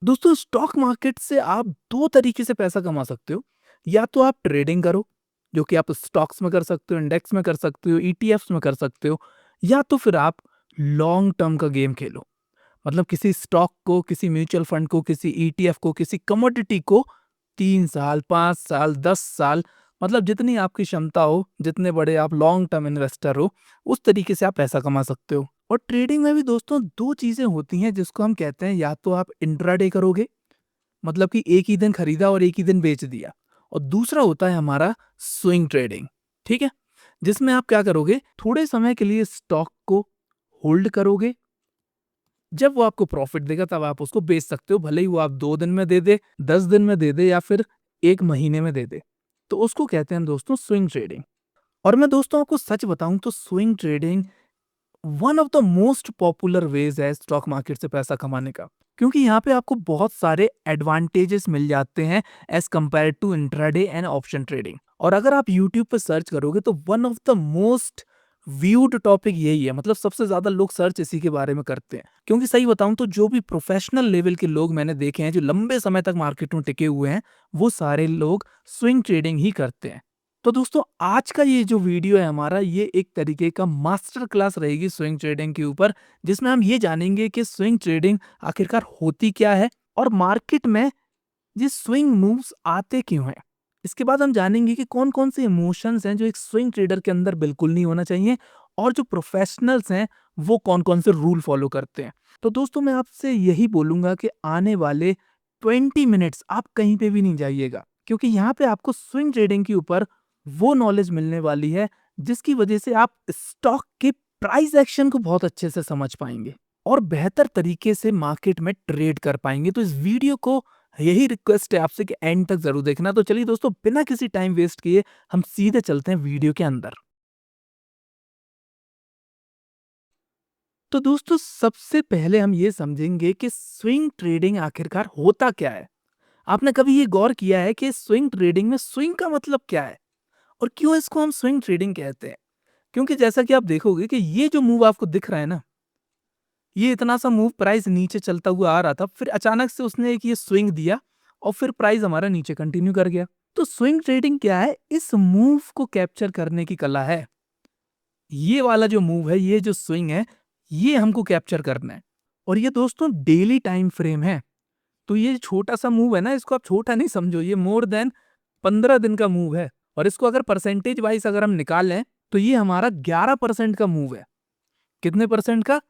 दोस्तों stock market से आप दो तरीके से पैसा कमा सकते हो। या तो आप ट्रेडिंग करो, जो कि आप स्टॉक्स में कर सकते हो, इंडेक्स में कर सकते हो, ईटीएफ्स में कर सकते हो। या तो फिर आप लॉन्ग टर्म का गेम खेलो, मतलब किसी स्टॉक को, किसी म्यूचुअल फंड को, किसी ईटीएफ को, किसी कमोडिटी को 3 साल, 5 साल, 10 साल, मतलब जितनी आपकी क्षमता हो, जितने बड़े आप लॉन्ग टर्म इन्वेस्टर हो, उस तरीके से आप पैसा कमा सकते हो। और ट्रेडिंग में भी दोस्तों दो चीजें होती हैं जिसको हम कहते हैं, या तो आप इंट्राडे करोगे, मतलब कि एक ही दिन खरीदा और एक ही दिन बेच दिया। और दूसरा होता है हमारा स्विंग ट्रेडिंग। ठीक है, जिसमें आप क्या करोगे, थोड़े समय के लिए स्टॉक को होल्ड करोगे, जब वो आपको प्रॉफिट देगा तब आप उसको बेच सकते हो, भले ही वो आप 2 दिन में दे दे, 10 दिन में दे दे, या फिर 1 महीने में दे दे। तो उसको कहते हैं दोस्तों स्विंग ट्रेडिंग। और मैं दोस्तों आपको सच बताऊं तो swing trading one of the most popular ways है स्टॉक मार्केट से पैसा कमाने का, क्योंकि यहाँ पे आपको बहुत सारे एडवांटेजेस मिल जाते हैं as compared to intraday and option trading. और अगर आप यूट्यूब पे सर्च करोगे तो one of the most viewed topic यही है, मतलब सबसे ज्यादा लोग सर्च इसी के बारे में करते हैं। क्योंकि सही बताऊं तो जो भी प्रोफेशनल लेवल के लोग मैंने देखे हैं जो लंबे समय तक मार्केट में टिके हुए हैं, वो सारे लोग स्विंग ट्रेडिंग ही करते हैं। तो दोस्तों आज का ये जो वीडियो है हमारा, ये एक तरीके का मास्टर क्लास रहेगी स्विंग ट्रेडिंग के ऊपर, जिसमें हम ये जानेंगे कि स्विंग ट्रेडिंग आखिरकार होती क्या है और मार्केट में ये स्विंग मूव्स आते क्यों हैं। इसके बाद हम जानेंगे कि कौन कौन से इमोशंस हैं जो एक स्विंग ट्रेडर के अंदर बिल्कुल नहीं होना चाहिए, और जो प्रोफेशनल्स हैं वो कौन कौन से रूल फॉलो करते हैं। तो दोस्तों मैं आपसे यही बोलूंगा कि आने वाले 20 मिनट्स आप कहीं पे भी नहीं जाइएगा, क्योंकि यहाँ पे आपको स्विंग ट्रेडिंग के ऊपर वो नॉलेज मिलने वाली है जिसकी वजह से आप स्टॉक के प्राइस एक्शन को बहुत अच्छे से समझ पाएंगे और बेहतर तरीके से मार्केट में ट्रेड कर पाएंगे। तो इस वीडियो को यही रिक्वेस्ट है आपसे कि एंड तक जरूर देखना। तो चलिए दोस्तों बिना किसी टाइम वेस्ट किए हम सीधे चलते हैं वीडियो के अंदर। तो दोस्तों सबसे पहले हम ये समझेंगे कि स्विंग ट्रेडिंग आखिरकार होता क्या है। आपने कभी ये गौर किया है कि स्विंग ट्रेडिंग में स्विंग का मतलब क्या है और क्यों इसको हम स्विंग ट्रेडिंग कहते हैं? क्योंकि जैसा कि आप देखोगे कि ये जो मूव आपको दिख रहा है ना, ये इतना सा मूव प्राइस नीचे चलता हुआ आ रहा था, फिर अचानक से उसने एक ये स्विंग दिया और फिर प्राइस हमारा नीचे कंटिन्यू कर गया। तो स्विंग ट्रेडिंग क्या है? इस मूव को कैप्चर करने की कला है। ये वाला जो मूव है, ये जो स्विंग है, ये हमको कैप्चर करना है। और ये दोस्तों डेली टाइम फ्रेम है। तो ये छोटा सा मूव है ना, इसको आप छोटा नहीं समझो, ये मोर देन 15 दिन का मूव है। और इसको अगर परसेंटेज वाइज अगर हम निकालें तो ये हमारा 11% का मूव है। कितने परसेंट का?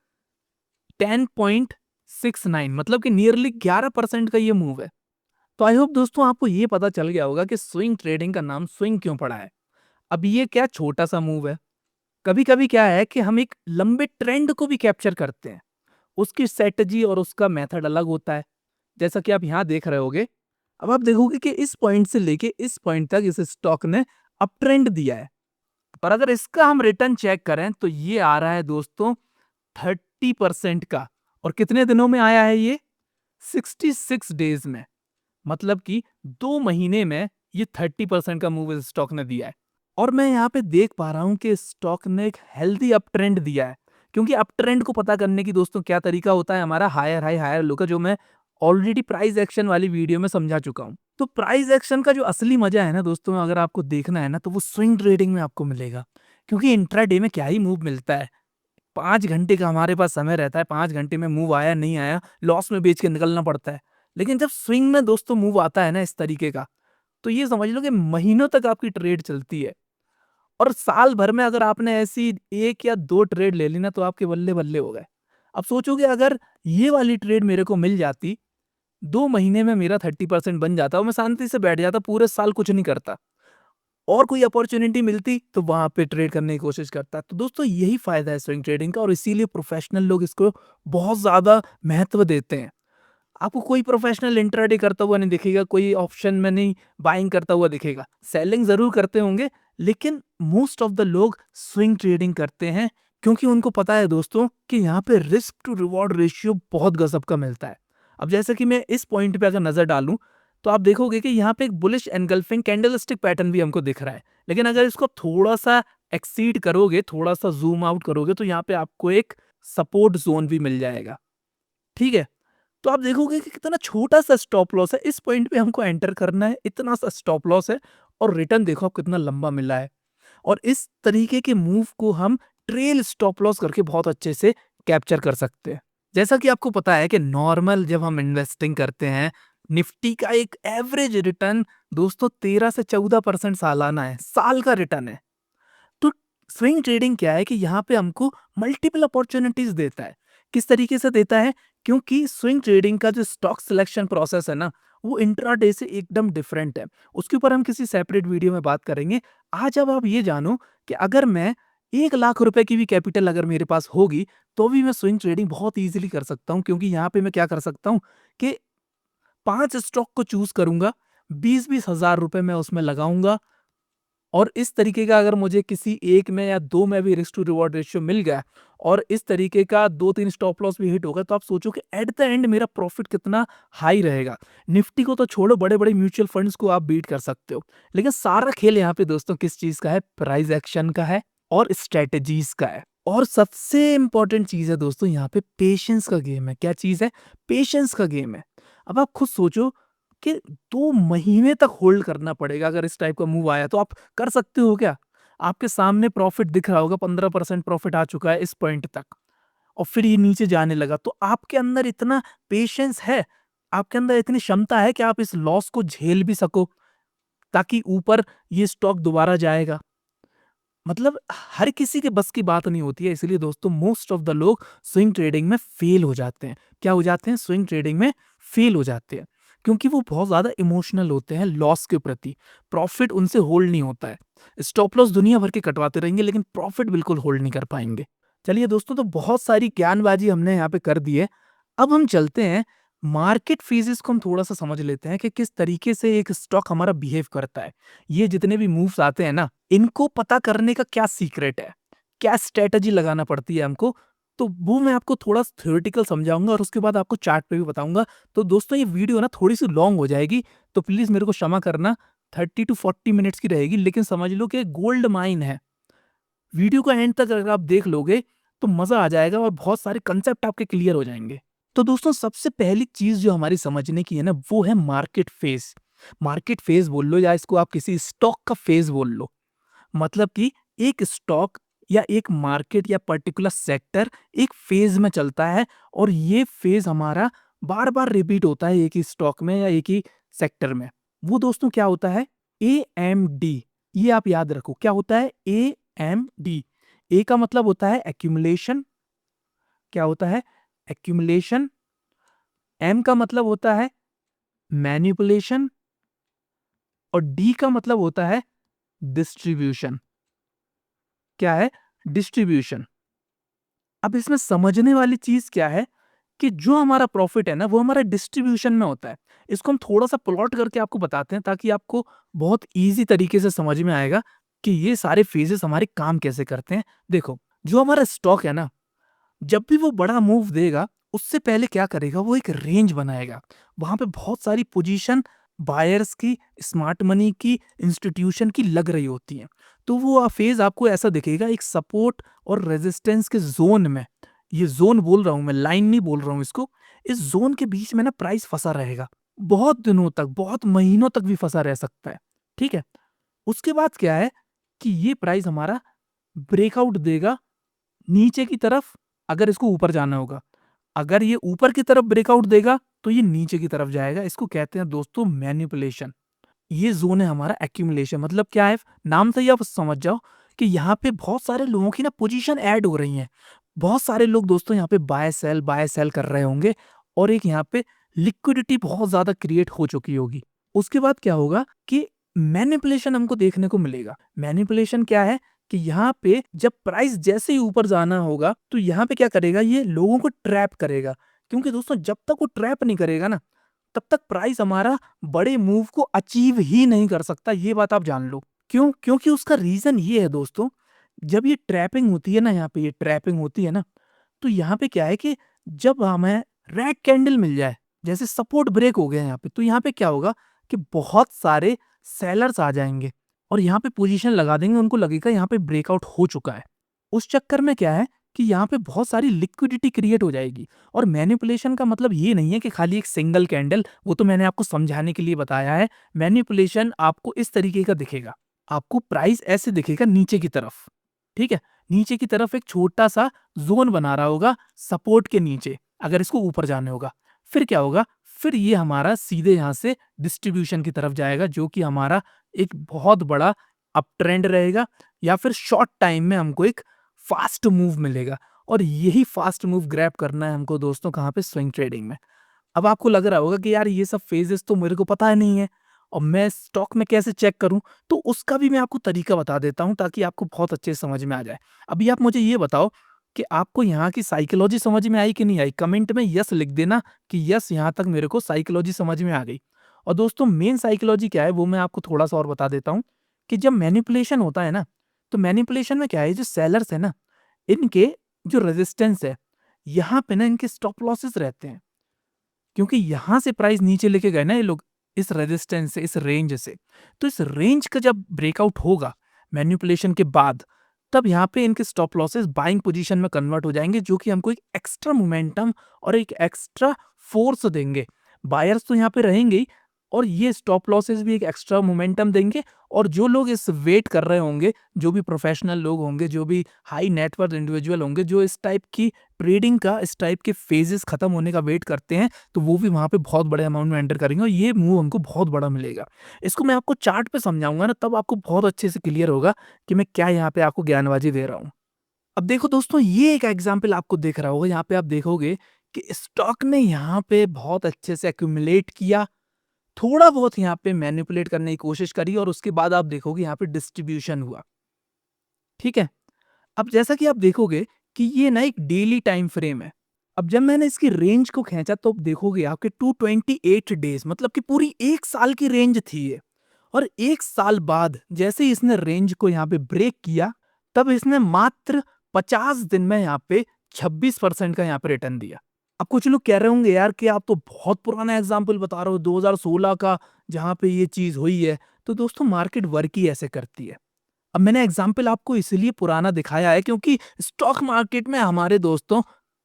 10.69, मतलब कि नियरली 11% का ये मूव है। तो आई होप दोस्तों आपको ये पता चल गया होगा कि स्विंग ट्रेडिंग का नाम स्विंग क्यों पड़ा है। अब ये क्या छोटा सा मूव है, कभी कभी क्या है कि हम एक लंबे ट्रेंड को भी कैप्चर करते हैं। उसकी स्ट्रेटजी और उसका मेथड अलग होता है, जैसा कि आप यहाँ देख रहे होगे। अब आप देखोगे कि इस पॉइंट से लेके इस पॉइंट तक इस स्टॉक ने अप ट्रेंड दिया है, पर अगर इसका हम रिटर्न चेक करें तो ये आ रहा है दोस्तों 30% का। और कितने दिनों में आया है ये? 66 डेज में, मतलब कि 2 महीने में ये 30% का मूव इस स्टॉक ने दिया है। और मैं यहाँ पे देख पा रहा हूँ कि स्टॉक ने एक हेल्दी अप ट्रेंड दिया है। क्योंकि अप ट्रेंड को पता करने की दोस्तों क्या तरीका होता है हमारा? हायर हाई हायर लो का, जो मैं ऑलरेडी प्राइस एक्शन वाली वीडियो में समझा चुका हूँ। तो प्राइस एक्शन का जो असली मजा है ना दोस्तों, अगर आपको देखना है ना, तो वो स्विंग ट्रेडिंग में आपको मिलेगा। क्योंकि इंट्राडे में क्या ही मूव मिलता है, 5 घंटे का हमारे पास समय रहता है, 5 घंटे में मूव आया नहीं आया लॉस में बेच के निकलना पड़ता है। लेकिन जब स्विंग में दोस्तों मूव आता है ना इस तरीके का, तो ये समझ लो कि महीनों तक आपकी ट्रेड चलती है। और साल भर में अगर आपने ऐसी 1 या 2 ट्रेड ले ली ना, तो आपके बल्ले बल्ले हो गए। अब सोचोगे अगर ये वाली ट्रेड मेरे को मिल जाती, 2 महीने में मेरा 30% बन जाता और मैं शांति से बैठ जाता, पूरे साल कुछ नहीं करता, और कोई अपॉर्चुनिटी मिलती तो वहां पे ट्रेड करने की कोशिश करता। तो दोस्तों यही फायदा है स्विंग ट्रेडिंग का, और इसीलिए प्रोफेशनल लोग इसको बहुत ज्यादा महत्व देते हैं। आपको कोई प्रोफेशनल इंट्राडे करता हुआ नहीं दिखेगा, कोई ऑप्शन में नहीं बाइंग करता हुआ दिखेगा। सेलिंग जरूर करते होंगे, लेकिन मोस्ट ऑफ द लोग स्विंग ट्रेडिंग करते हैं, क्योंकि उनको पता है दोस्तों कि यहाँ पे रिस्क टू रिवॉर्ड रेशियो बहुत गजब का मिलता है। अब जैसे कि मैं इस पॉइंट पे अगर नजर डालूं, तो आप देखोगे कि यहाँ पे एक बुलिश एनगल्फिंग कैंडलस्टिक पैटर्न भी हमको दिख रहा है। लेकिन अगर इसको थोड़ा सा एक्सीड करोगे, थोड़ा सा जूम आउट करोगे, तो यहाँ पे आपको एक सपोर्ट जोन भी मिल जाएगा। ठीक है, तो आप देखोगे कि कितना छोटा-सा स्टॉप लॉस है, इस पॉइंट पे हमको एंटर करना है, इतना सा स्टॉप लॉस है और रिटर्न देखो आप कितना लंबा मिला है। और इस तरीके के मूव को हम ट्रेल स्टॉप लॉस करके बहुत अच्छे से कैप्चर कर सकते हैं। जैसा कि आपको पता है कि नॉर्मल जब हम इन्वेस्टिंग करते हैं, निफ्टी का एक एवरेज रिटर्न दोस्तों 13 से 14% सालाना है, साल का रिटर्न है। तो स्विंग ट्रेडिंग क्या है कि यहाँ पे हमको मल्टीपल अपॉर्चुनिटीज देता है। किस तरीके से देता है? क्योंकि स्विंग ट्रेडिंग का जो स्टॉक सिलेक्शन प्रोसेस है ना, वो इंट्राडे से एकदम डिफरेंट है। उसके ऊपर हम किसी सेपरेट वीडियो में बात करेंगे। आज अब आप ये जानो कि अगर मैं 1 लाख रुपए की भी कैपिटल अगर मेरे पास होगी, तो भी मैं स्विंग ट्रेडिंग बहुत ईजिली कर सकता हूँ, क्योंकि यहाँ पे मैं क्या कर सकता हूँ कि 5 स्टॉक को चूज करूंगा, 20-20 हजार रुपए मैं उसमें लगाऊंगा और इस तरीके का अगर मुझे किसी एक में या दो में भी रिस्क टू रिवॉर्ड रेशियो मिल गया और इस तरीके का 2-3 स्टॉप लॉस भी हिट होगा, तो आप सोचो कि एट द एंड मेरा प्रॉफिट कितना हाई रहेगा। निफ्टी को तो छोड़ो, बड़े-बड़े म्यूचुअल फंड्स को आप बीट कर सकते हो। लेकिन सारा खेल यहाँ पे दोस्तों किस चीज़ का है? प्राइस एक्शन का है और स्ट्रैटेजीज़ का है। और सबसे इम्पोर्टेंट चीज़ है दोस्तों यहाँ पे पेशेंस का गेम है। क्या चीज़ है? पेशेंस का गेम है। अब आप खुद सोचो कि 2 महीने तक होल्ड करना पड़ेगा, अगर इस टाइप का मूव आया तो आप कर सकते हो क्या? आपके सामने प्रॉफिट दिख रहा होगा, 15% प्रॉफिट आ चुका है इस पॉइंट तक और फिर ये नीचे जाने लगा, तो आपके अंदर इतना पेशेंस है, आपके अंदर इतनी क्षमता है कि आप इस लॉस को झेल भी सको, ताकि ऊपर ये स्टॉक दोबारा जाएगा। मतलब हर किसी के बस की बात नहीं होती है, इसलिए दोस्तों मोस्ट ऑफ द लोग स्विंग ट्रेडिंग में फेल हो जाते हैं। क्या हो जाते हैं? स्विंग ट्रेडिंग में फेल हो जाते हैं, क्योंकि वो बहुत ज़्यादा इमोशनल होते हैं लॉस के प्रति। प्रॉफिट उनसे होल्ड नहीं होता है। स्टॉप लॉस दुनिया भर के कटवाते रहेंगे, लेकिन प्रॉफिट बिल्कुल होल्ड नहीं कर पाएंगे। चलिए दोस्तों, तो बहुत सारी ज्ञानबाजी हमने यहाँ पे कर दी है। अब हम चलते हैं मार्केट फेजेस को हम थोड़ा सा समझ लेते हैं कि किस तरीके से एक स्टॉक हमारा बिहेव करता है। ये जितने भी मूव्स आते हैं ना, इनको पता करने का क्या सीक्रेट है, क्या स्ट्रेटजी लगाना पड़ती है हमको, तो वो मैं आपको थोड़ा थ्योरेटिकल समझाऊंगा और उसके बाद आपको चार्ट पे भी बताऊंगा। तो दोस्तों ये वीडियो ना थोड़ी सी लॉन्ग हो जाएगी, तो प्लीज मेरे को क्षमा करना। 30 to 40 मिनट्स की रहेगी, लेकिन समझ लो कि गोल्ड माइन है। वीडियो का एंड तक अगर आप देख लोगे तो मजा आ जाएगा और बहुत सारे कंसेप्ट आपके क्लियर हो जाएंगे। तो दोस्तों सबसे पहली चीज जो हमारी समझने की है ना, वो है मार्केट फेज। मार्केट फेज बोल लो या इसको आप किसी स्टॉक का फेज बोल लो। मतलब कि एक स्टॉक या एक मार्केट या पर्टिकुलर सेक्टर एक फेज में चलता है और ये फेज हमारा बार बार रिपीट होता है एक ही स्टॉक में या एक ही सेक्टर में। वो दोस्तों क्या होता है? AMD। ये आप याद रखो, क्या होता है? AMD। ए का मतलब होता है एक्यूमुलेशन। क्या होता है? एक्यूमुलेशन। एम का मतलब होता है मैनिपुलेशन और डी का मतलब होता है डिस्ट्रीब्यूशन। क्या है? डिस्ट्रीब्यूशन। अब इसमें समझने वाली चीज क्या है कि जो हमारा प्रॉफिट है ना, वो हमारा डिस्ट्रीब्यूशन में होता है। इसको हम थोड़ा सा प्लॉट करके आपको बताते हैं, ताकि आपको बहुत इजी तरीके से समझ में आएगा कि ये सारे फेजेस हमारे काम कैसे करते हैं। देखो, जो हमारा स्टॉक है ना, जब भी वो बड़ा मूव देगा, उससे पहले क्या करेगा? वो एक रेंज बनाएगा। वहां पे बहुत सारी पोजीशन बायर्स की, स्मार्ट मनी की, इंस्टीट्यूशन की लग रही होती हैं। तो वो फेज आपको ऐसा दिखेगा, एक सपोर्ट और रेजिस्टेंस के जोन में। ये जोन बोल रहा हूं मैं, लाइन नहीं बोल रहा हूं इसको। इस जोन के बीच में ना प्राइस फंसा रहेगा, बहुत दिनों तक, बहुत महीनों तक भी फंसा रह सकता है। ठीक है। उसके बाद क्या है कि ये प्राइस हमारा ब्रेकआउट देगा नीचे की तरफ, अगर इसको ऊपर जाना होगा। अगर ये ऊपर की तरफ ब्रेकआउट देगा तो ये नीचे की तरफ जाएगा। इसको कहते हैं दोस्तों मैनिपुलेशन। ये जोन है हमारा एक्यूमुलेशन। मतलब क्या है? नाम से ही आप समझ जाओ कि यहाँ पे बहुत सारे लोगों की ना पोजीशन ऐड हो रही हैं। बहुत सारे लोग दोस्तों यहाँ पे बाय सेल कर रहे होंगे और एक यहाँ पे लिक्विडिटी बहुत ज्यादा क्रिएट हो चुकी होगी। उसके बाद क्या होगा कि मैनिपुलेशन हमको देखने को मिलेगा। मैनिपुलेशन क्या है कि यहाँ पे जब प्राइस जैसे ही ऊपर जाना होगा, तो यहाँ पे क्या करेगा? ये लोगों को ट्रैप करेगा। क्योंकि दोस्तों जब तक वो ट्रैप नहीं करेगा ना, तब तक प्राइस हमारा बड़े मूव को अचीव ही नहीं कर सकता। ये बात आप जान लो। क्यों? क्योंकि उसका रीजन ये है दोस्तों, जब ये ट्रैपिंग होती है ना, यहाँ पे ये ट्रैपिंग होती है ना, तो यहाँ पे क्या है कि जब हमें रेड कैंडल मिल जाए, जैसे सपोर्ट ब्रेक हो गया यहाँ पे, तो यहाँ पे क्या होगा कि बहुत सारे सेलर्स आ जाएंगे और यहाँ पे पोजीशन लगा देंगे। उनको लगेगा यहाँ पे ब्रेकआउट हो चुका है। उस चक्कर में क्या है कि यहाँ पे बहुत सारी लिक्विडिटी क्रिएट हो जाएगी। और मैनिपुलेशन का मतलब ये नहीं है कि खाली एक सिंगल कैंडल, वो तो मैंने आपको समझाने के लिए बताया है। मैनिपुलेशन आपको इस तरीके का दिखेगा, आपको प्राइस ऐसे दिखेगा नीचे की तरफ, ठीक है? नीचे की तरफ एक छोटा-सा ज़ोन बना रहा होगा सपोर्ट के नीचे, अगर इसको ऊपर जाने होगा। फिर क्या होगा? फिर ये हमारा सीधे यहाँ से डिस्ट्रीब्यूशन की तरफ जाएगा, जो कि हमारा एक बहुत बड़ा अप ट्रेंड रहेगा, या फिर शॉर्ट टाइम में हमको एक फास्ट मूव मिलेगा। और यही फास्ट मूव ग्रैब करना है हमको दोस्तों, कहाँ पे? स्विंग ट्रेडिंग में। अब आपको लग रहा होगा कि यार ये सब फेजेस तो मेरे को पता ही नहीं है और मैं स्टॉक में कैसे चेक करूं, तो उसका भी मैं आपको तरीका बता देता हूं ताकि आपको बहुत अच्छे से समझ में आ जाए। अभी आप मुझे ये बताओ कि आपको यहाँ की साइकोलॉजी समझ में आई कि नहीं आई? कमेंट में यस लिख देना कि यस, यहाँ तक मेरे को साइकोलॉजी समझ में आ गई। और दोस्तों, मेन साइकोलॉजी क्या है वो मैं आपको थोड़ा सा और बता देता हूँ कि जब मैनिपुलेशन होता है ना, तो मैनिपुलेशन में क्या है, जो सेलर्स है ना, इनके जो रेजिस्टेंस है, यहाँ पे ना इनके स्टॉप लॉसेस रहते हैं, क्योंकि यहाँ से प्राइस नीचे लेके गए ना ये लोग, इस रेजिस्टेंस से, इस रेंज से। तो इस रेंज का जब ब्रेकआउट होगा मैनिपुलेशन के बाद, तब यहाँ पे इनके स्टॉप लॉसेस बाइंग पोजीशन में कन्वर्ट हो जाएंगे, जो कि हमको एक एक्स्ट्रा मोमेंटम और एक एक्स्ट्रा फोर्स देंगे। बायर्स तो यहाँ पे रहेंगे ही, और ये स्टॉप लॉसेस भी एक एक्स्ट्रा मोमेंटम देंगे। और जो लोग इस वेट कर रहे होंगे, जो भी प्रोफेशनल लोग होंगे, जो भी हाई नेटवर्थ इंडिविजुअल होंगे, जो इस टाइप की ट्रेडिंग का, इस टाइप के फेजेस खत्म होने का वेट करते हैं, तो वो भी वहाँ पे बहुत बड़े अमाउंट में एंटर करेंगे और ये मूव हमको बहुत बड़ा मिलेगा। इसको मैं आपको चार्ट पे समझाऊँगा ना, तब आपको बहुत अच्छे से क्लियर होगा कि मैं क्या यहाँ पे आपको ज्ञानबाजी दे रहा हूँ। अब देखो दोस्तों, ये एक एग्ज़ाम्पल आपको दिख रहा होगा, यहाँ पे आप देखोगे कि स्टॉक ने यहाँ पे बहुत अच्छे से एक्यूमुलेट किया, थोड़ा बहुत यहाँ पे मैनिपुलेट करने की कोशिश करी, और उसके बाद आप देखोगे यहाँ पे डिस्ट्रीब्यूशन हुआ, ठीक है? अब जैसा कि आप देखोगे कि ये ना एक डेली टाइम फ्रेम है। अब जब मैंने इसकी रेंज को खींचा, तो अब देखोगे आपके 228 डेज़, मतलब कि पूरी 1 साल की रेंज थी ये। और 1 साल बाद जैसे ही इसने रेंज को यहाँ पे ब्रेक किया, तब इसने मात्र 50 दिन में यहाँ पे 26% का यहाँ पे रिटर्न दिया। अब कुछ लोग कह रहे होंगे यार कि आप तो बहुत पुराना एग्ज़ाम्पल बता रहे हो, 2016 का, जहाँ पे ये चीज़ हुई है। तो दोस्तों, मार्केट वर्क ही ऐसे करती है। अब मैंने एग्जाम्पल आपको इसलिए पुराना दिखाया है क्योंकि स्टॉक मार्केट में हमारे दोस्तों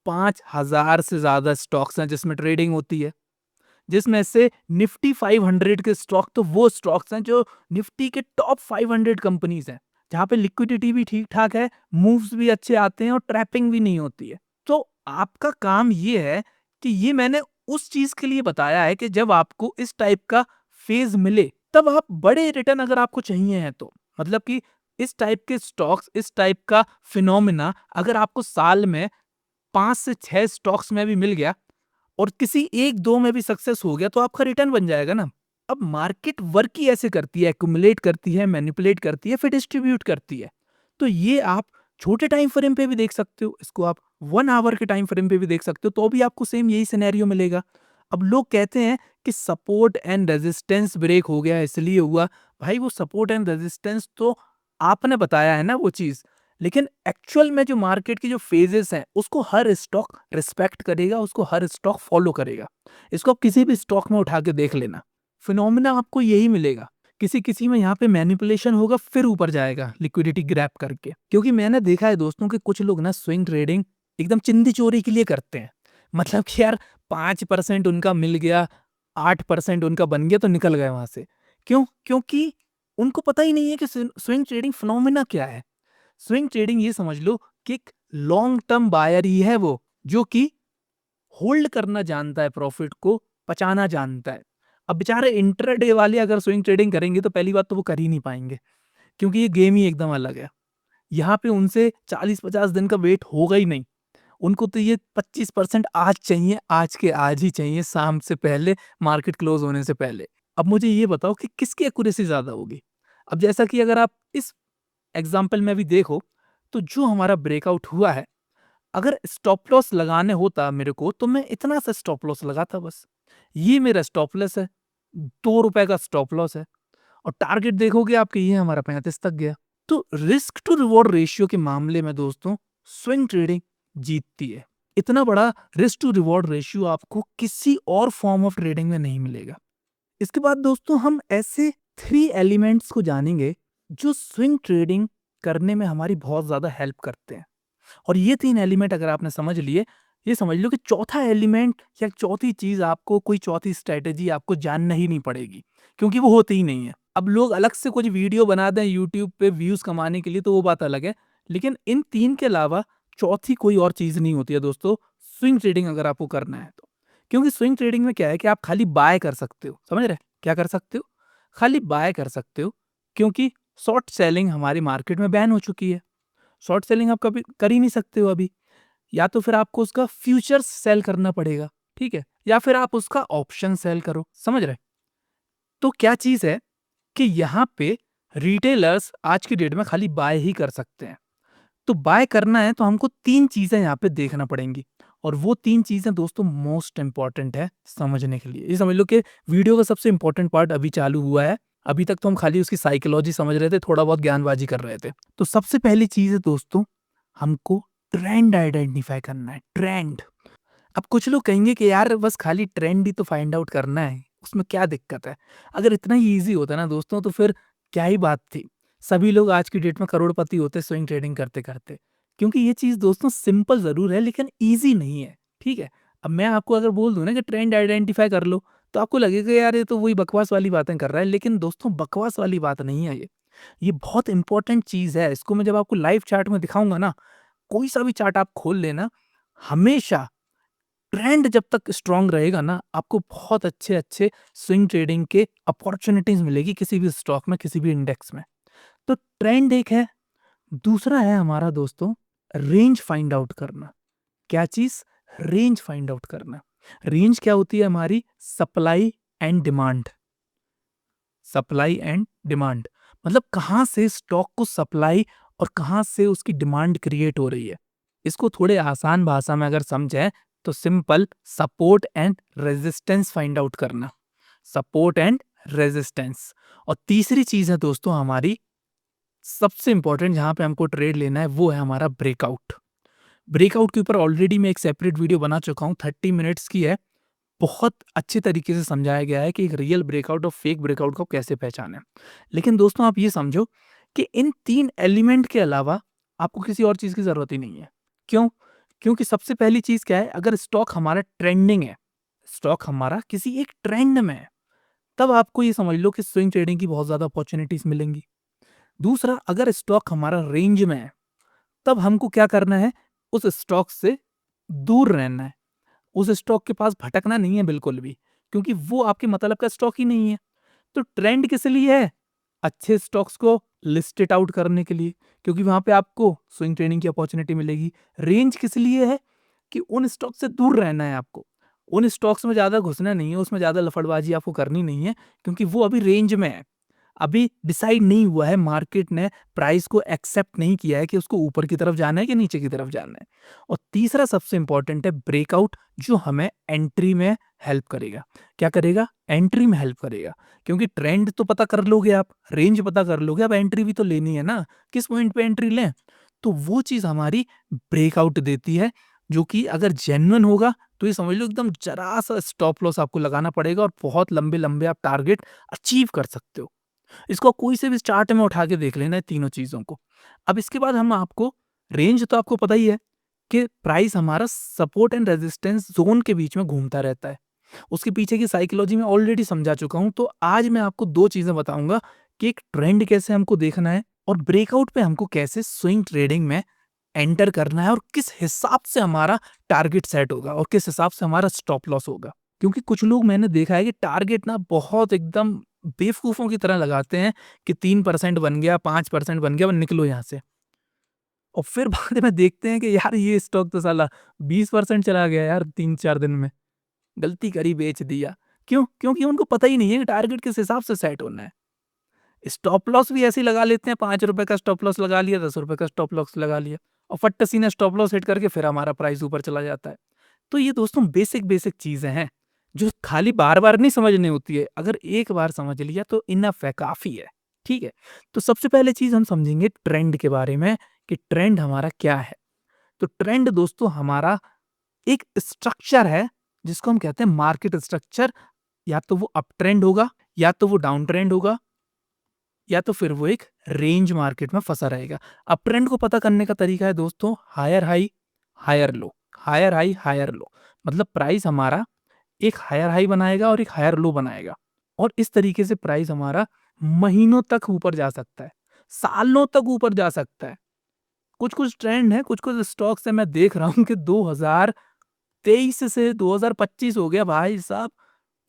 5000 से ज्यादा स्टॉक्स हैं जिसमें ट्रेडिंग होती है, जिसमें से निफ्टी 500 के स्टॉक तो वो स्टॉक्स हैं जो निफ्टी के टॉप 500 कंपनीज हैं, जहां पे लिक्विडिटी भी ठीक ठाक है, मूव्स भी अच्छे आते हैं और ट्रैपिंग भी नहीं होती है। तो आपका काम ये है कि ये मैंने उस चीज के लिए बताया है कि जब आपको इस टाइप का फेज मिले, तब आप बड़े रिटर्न अगर आपको चाहिए हैं, तो मतलब कि इस टाइप के स्टॉक्स, इस टाइप का फिनोमिना अगर आपको साल में 5 से 6 स्टॉक्स में भी मिल गया और किसी 1-2 में भी सक्सेस हो गया, तो आपका रिटर्न बन जाएगा ना। अब मार्केट वर्क ही ऐसे करती है, एक्युमुलेट करती है, मैनिपुलेट करती है, फिर डिस्ट्रीब्यूट करती है। तो ये आप छोटे टाइम फ्रेम पे भी देख सकते हो, इसको आप 1 आवर के टाइम फ्रेम पे भी देख सकते हो, तो भी आपको सेम यही सिनेरियो मिलेगा। अब लोग कहते हैं कि सपोर्ट एंड रेजिस्टेंस ब्रेक हो गया, इसलिए हुआ। भाई, वो सपोर्ट एंड रेजिस्टेंस तो आपने बताया है ना वो चीज़, लेकिन एक्चुअल में जो मार्केट की जो फेजेस हैं, उसको हर स्टॉक रिस्पेक्ट करेगा, उसको हर स्टॉक फॉलो करेगा। इसको आप किसी भी स्टॉक में उठा के देख लेना, फिनोमिना आपको यही मिलेगा। किसी-किसी में यहाँ पे मैनिपुलेशन होगा, फिर ऊपर जाएगा लिक्विडिटी ग्रैब करके। क्योंकि मैंने देखा है दोस्तों कि कुछ लोग ना स्विंग ट्रेडिंग एकदम चिंदी चोरी के लिए करते हैं। मतलब कि यार 5% उनका मिल गया, 8% उनका बन गया तो निकल गए वहाँ से। क्यों? क्योंकि उनको पता ही नहीं है कि स्विंग ट्रेडिंग फिनोमिना क्या है। स्विंग ट्रेडिंग ये समझ लो कि एक लॉन्ग टर्म बायर ही है वो, जो कि होल्ड करना जानता है, प्रॉफिट को पचाना जानता है। अब बेचारे इंट्राडे वाले अगर स्विंग ट्रेडिंग करेंगे तो पहली बात तो वो कर ही नहीं पाएँगे, क्योंकि ये गेम ही एकदम अलग है। यहाँ पे उनसे 40-50 दिन का वेट होगा ही नहीं। उनको तो ये 25% आज चाहिए, आज के आज ही चाहिए, शाम से पहले, मार्केट क्लोज़ होने से पहले। अब मुझे ये बताओ कि किसकी एक्यूरेसी ज़्यादा होगी? अब जैसा कि अगर आप इस एग्ज़ाम्पल में भी देखो, तो जो हमारा ब्रेकआउट हुआ है, अगर स्टॉप लॉस लगाने होता मेरे को, तो मैं इतना सा स्टॉप लॉस लगाता बस। ये मेरा स्टॉप लॉस है, ₹2 का स्टॉप लॉस है, और टारगेट देखोगे आपके, ये हमारा 35 तक गया। तो रिस्क टू रिवॉर्ड रेशियो के मामले में दोस्तों, स्विंग ट्रेडिंग जीतती है। इतना बड़ा रिस्क टू रिवॉर्ड रेशियो आपको किसी और फॉर्म ऑफ ट्रेडिंग में नहीं मिलेगा। इसके बाद दोस्तों, हम ऐसे 3 एलिमेंट्स को जानेंगे जो स्विंग ट्रेडिंग करने में हमारी बहुत ज़्यादा हेल्प करते हैं। और ये 3 एलिमेंट अगर आपने समझ लिए, ये समझ लो कि चौथा एलिमेंट या चौथी चीज़ आपको, कोई चौथी स्ट्रैटेजी आपको जानना ही नहीं पड़ेगी, क्योंकि वो होती ही नहीं है। अब लोग अलग से कुछ वीडियो बना दें यूट्यूब पे व्यूज़ कमाने के लिए तो वो बात अलग है, लेकिन इन 3 के अलावा चौथी कोई और चीज़ नहीं होती है दोस्तों, स्विंग ट्रेडिंग अगर आपको करना है तो। क्योंकि स्विंग ट्रेडिंग में क्या है कि आप खाली बाय कर सकते हो, समझ रहे हैं? क्या कर सकते हो? खाली बाय कर सकते हो, क्योंकि शॉर्ट सेलिंग हमारी मार्केट में बैन हो चुकी है। शॉर्ट सेलिंग आप कभी कर ही नहीं सकते हो अभी। या तो फिर आपको उसका फ्यूचर्स सेल करना पड़ेगा, ठीक है? या फिर आप उसका ऑप्शन सेल करो, समझ रहे? तो क्या चीज़ है कि यहाँ पे रिटेलर्स आज की डेट में खाली बाय ही कर सकते हैं। तो बाय करना है तो हमको 3 चीज़ें यहाँ पे देखना पड़ेंगी, और वो 3 चीज़ें दोस्तों मोस्ट इम्पोर्टेंट है समझने के लिए। ये समझ लो कि वीडियो का सबसे इम्पोर्टेंट पार्ट अभी चालू हुआ है। अभी तक तो हम खाली उसकी साइकोलॉजी समझ रहे थे, थोड़ा बहुत ज्ञानबाजी कर रहे थे। तो सबसे पहली चीज़ है दोस्तों, हमको ट्रेंड आइडेंटिफाई करना है, ट्रेंड। अब कुछ लोग कहेंगे कि यार बस खाली ट्रेंड ही तो फाइंड आउट करना है, उसमें क्या दिक्कत है? अगर इतना ही ईज़ी होता ना दोस्तों तो फिर क्या ही बात थी? सभी लोग आज की डेट में करोड़पति होते स्विंग ट्रेडिंग करते-करते। क्योंकि ये चीज़ दोस्तों सिंपल ज़रूर है लेकिन ईज़ी नहीं है, ठीक है? अब मैं आपको अगर बोल दूँ ना कि ट्रेंड आइडेंटिफाई कर लो, तो आपको लगेगा यार ये तो वही बकवास वाली बातें कर रहा है, लेकिन दोस्तों बकवास वाली बात नहीं है ये। ये बहुत इंपॉर्टेंट चीज़ है, इसको मैं जब आपको लाइव चार्ट में दिखाऊँगा ना, कोई सा भी चार्ट आप खोल लेना, हमेशा ट्रेंड जब तक स्ट्रॉन्ग रहेगा ना, आपको बहुत अच्छे-अच्छे स्विंग ट्रेडिंग के अपॉर्च्युनिटीज़ मिलेगी किसी भी स्टॉक में, किसी भी इंडेक्स में। तो ट्रेंड एक है, दूसरा है हमारा दोस्तों रेंज फाइंड आउट करना। क्या चीज़? रेंज फाइंड आउट करना। रेंज क्या होती है हमारी? Supply and demand. Supply and demand मतलब कहाँ से स्टॉक को सप्लाई और कहाँ से उसकी डिमांड क्रिएट हो रही है। इसको थोड़े आसान भाषा में अगर समझें तो simple support and resistance find out करना। Support and resistance. और तीसरी चीज है दोस्तों हमारी सबसे इंपॉर्टेंट, जहां पे हमको ट्रेड लेना है, वो है हमारा ब्रेकआउट। ब्रेकआउट के ऊपर ऑलरेडी मैं एक सेपरेट वीडियो बना चुका हूँ, 30 मिनट्स की है। बहुत अच्छे तरीके से समझाया गया है कि एक रियल ब्रेकआउट और फेक ब्रेकआउट को कैसे पहचानें। लेकिन दोस्तों आप ये समझो कि इन 3 एलिमेंट के अलावा आपको किसी और चीज़ की ज़रूरत ही नहीं है। क्यों? क्योंकि सबसे पहली चीज़ क्या है, अगर स्टॉक हमारा ट्रेंडिंग है, स्टॉक हमारा किसी एक ट्रेंड में है, तब आपको ये समझ लो कि स्विंग ट्रेडिंग की बहुत ज़्यादा अपॉर्च्युनिटीज़ मिलेंगी। दूसरा, अगर स्टॉक हमारा रेंज में है, तब हमको क्या करना है, उस स्टॉक से दूर रहना है। उस स्टॉक के पास भटकना नहीं है बिल्कुल भी, क्योंकि वो आपके मतलब का स्टॉक ही नहीं है। तो ट्रेंड किस लिए है? अच्छे स्टॉक्स को लिस्ट इट आउट करने के लिए, क्योंकि वहाँ पे आपको स्विंग ट्रेडिंग की अपॉर्चुनिटी मिलेगी। रेंज किस लिए है? कि उन स्टॉक से दूर रहना है आपको। उन स्टॉक्स में ज़्यादा घुसना नहीं है, उसमें ज़्यादा लफड़बाजी आपको करनी नहीं है, क्योंकि वो अभी रेंज में है। अभी डिसाइड नहीं हुआ है, मार्केट ने प्राइस को एक्सेप्ट नहीं किया है कि उसको ऊपर की तरफ जाना है कि नीचे की तरफ जाना है। और तीसरा सबसे इंपॉर्टेंट है ब्रेकआउट, जो हमें एंट्री में हेल्प करेगा। क्या करेगा? एंट्री में हेल्प करेगा। क्योंकि ट्रेंड तो पता कर लोगे आप, रेंज पता कर लोगे, अब एंट्री भी तो लेनी है ना, किस पॉइंट पे एंट्री लें? तो वो चीज़ हमारी ब्रेकआउट देती है, जो कि अगर जेन्युइन होगा तो ये समझ लो एकदम जरा-सा स्टॉप लॉस आपको लगाना पड़ेगा और बहुत लंबे-लंबे आप टारगेट अचीव कर सकते हो। इसको कोई से भी चार्ट में उठा के देख लेना है तीनों चीज़ों को। अब इसके बाद हम आपको रेंज तो आपको पता ही है कि प्राइस हमारा सपोर्ट एंड रेजिस्टेंस ज़ोन के बीच में घूमता रहता है। उसके पीछे की साइकोलॉजी मैं ऑलरेडी समझा चुका हूँ, तो आज मैं आपको 2 चीज़ें बताऊँगा कि एक ट्रेंड कैसे हमको देखना है और ब्रेकआउट पे हमको कैसे स्विंग ट्रेडिंग में एंटर करना है और किस हिसाब से हमारा टारगेट सेट होगा और किस हिसाब से हमारा स्टॉप लॉस होगा। क्योंकि कुछ लोग मैंने देखा है कि टारगेट ना बहुत एकदम बेवकूफ़ों की तरह लगाते हैं कि 3% बन गया, 5% बन गया, अब निकलो यहाँ से। और फिर बाद में देखते हैं कि यार ये स्टॉक तो साला 20% चला गया यार 3-4 दिन में। गलती करी, बेच दिया। क्यों? क्योंकि उनको पता ही नहीं है कि टारगेट किस हिसाब से सेट होना है। स्टॉप लॉस भी ऐसे ही लगा लेते हैं, ₹5 का स्टॉप लॉस लगा लिया, ₹10 का स्टॉप लॉस लगा लिया और फट सीना स्टॉप लॉस हिट करके फिर हमारा प्राइस ऊपर चला जाता है। तो ये दोस्तों बेसिक चीज़ें हैं, जो खाली बार-बार नहीं समझनी होती है। अगर एक बार समझ लिया तो इनफ है, काफ़ी है। ठीक है? तो सबसे पहले चीज़ हम समझेंगे ट्रेंड के बारे में कि ट्रेंड हमारा क्या है? तो ट्रेंड दोस्तों हमारा एक स्ट्रक्चर है, जिसको हम कहते हैं मार्केट स्ट्रक्चर। या तो वो अप ट्रेंड होगा, या तो वो डाउन ट्रेंड होगा, या तो फिर वो एक रेंज मार्केट में फंसा रहेगा। अप ट्रेंड को पता करने का तरीका है दोस्तों, higher high higher low, higher high higher low. मतलब प्राइस हमारा एक हायर हाई बनाएगा और एक हायर लो बनाएगा, और इस तरीके से प्राइस हमारा महीनों तक ऊपर जा सकता है, सालों तक ऊपर जा सकता है। कुछ कुछ ट्रेंड है, कुछ कुछ स्टॉक्स है, मैं देख रहा हूँ कि 2023 से 2025 हो गया भाई साहब,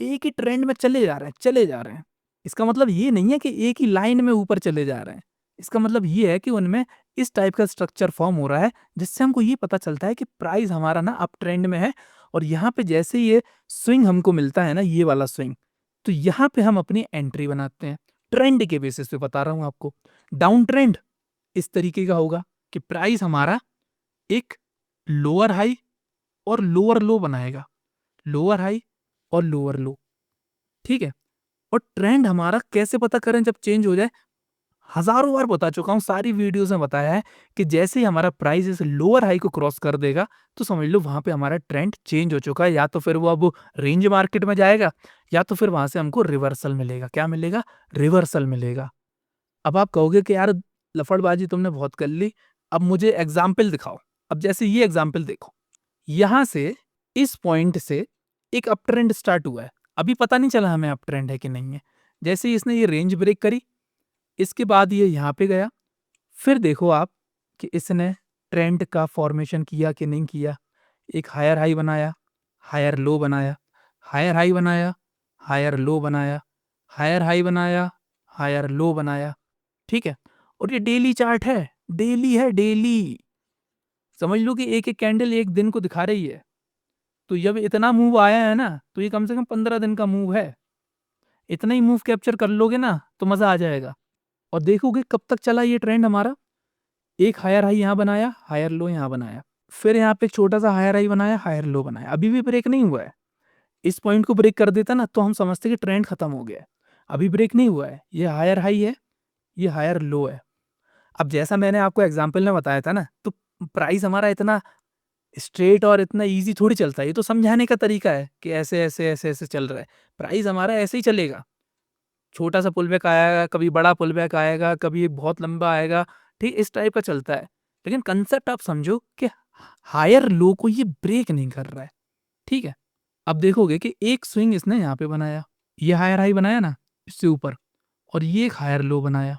एक ही ट्रेंड में चले जा रहे हैं, चले जा रहे हैं। इसका मतलब ये नहीं है कि एक ही लाइन में ऊपर चले जा रहे हैं। इसका मतलब ये है कि उनमें इस टाइप का स्ट्रक्चर फॉर्म हो रहा है, जिससे हमको ये पता चलता है कि प्राइस हमारा ना अप ट्रेंड में है, और यहाँ पे जैसे ये स्विंग हमको मिलता है ना, ये वाला स्विंग, तो यहाँ पे हम अपनी एंट्री बनाते हैं। ट्रेंड के बेसिस पे बता रहा हूँ आपको। डाउन ट्रेंड इस तरीके का होगा कि प्राइस हमारा एक लोअर हाई और लोअर लो बनाएगा, लोअर हाई और लोअर लो, ठीक है। और ट्रेंड हमारा कैसे पता करें जब चेंज हो जाए, हजारों बार बता चुका हूं, सारी वीडियोस में बताया है कि जैसे ही हमारा प्राइस इस लोअर हाई को क्रॉस कर देगा, तो समझ लो वहां पे हमारा ट्रेंड चेंज हो चुका है। या तो फिर वो अब रेंज मार्केट में जाएगा, या तो फिर वहां से हमको रिवर्सल मिलेगा। क्या मिलेगा? रिवर्सल मिलेगा। अब आप कहोगे कि यार लफड़बाजी तुमने बहुत कर ली, अब मुझे एग्जाम्पल दिखाओ। अब जैसे ये एग्जाम्पल देखो, यहां से इस पॉइंट से एक अप ट्रेंड स्टार्ट हुआ है, अभी पता नहीं चला हमें अप ट्रेंड है कि नहीं है। जैसे ही इसने ये रेंज ब्रेक करी, इसके बाद ये यहाँ पे गया, फिर देखो आप कि इसने ट्रेंड का फॉर्मेशन किया कि नहीं किया। एक हायर हाई बनाया, हायर लो बनाया, हायर हाई बनाया, हायर लो बनाया, हायर हाई बनाया, हायर लो बनाया, ठीक है। और ये डेली चार्ट है, डेली है, डेली। समझ लो कि एक एक कैंडल एक दिन को दिखा रही है। तो जब इतना मूव आया है ना, तो ये कम से कम 15 दिन का मूव है। इतना ही मूव कैप्चर कर लोगे ना तो मजा आ जाएगा। और देखोगे कब तक चला ये ट्रेंड हमारा। एक हायर हाई यहाँ बनाया, हायर लो यहाँ बनाया, फिर यहाँ पे एक छोटा सा हायर हाई बनाया, हायर लो बनाया, अभी भी ब्रेक नहीं हुआ है। इस पॉइंट को ब्रेक कर देता ना तो हम समझते कि ट्रेंड खत्म हो गया है। अभी ब्रेक नहीं हुआ है, ये हायर हाई है, ये हायर लो है। अब जैसा मैंने आपको एग्जाम्पल में बताया था ना, तो प्राइस हमारा इतना स्ट्रेट और इतना इजी थोड़ी चलता है। ये तो समझाने का तरीका है कि ऐसे ऐसे ऐसे ऐसे चल रहा है। प्राइस हमारा ऐसे ही चलेगा, छोटा सा पुल बैक आएगा, कभी बड़ा पुल बैक आएगा, कभी बहुत लंबा आएगा, ठीक इस टाइप का चलता है। लेकिन कंसेप्ट आप समझो कि हायर लो को ये ब्रेक नहीं कर रहा है, ठीक है। अब देखोगे कि एक स्विंग इसने यहाँ पे बनाया, ये हायर हाई बनाया ना इससे ऊपर, और ये एक हायर लो बनाया।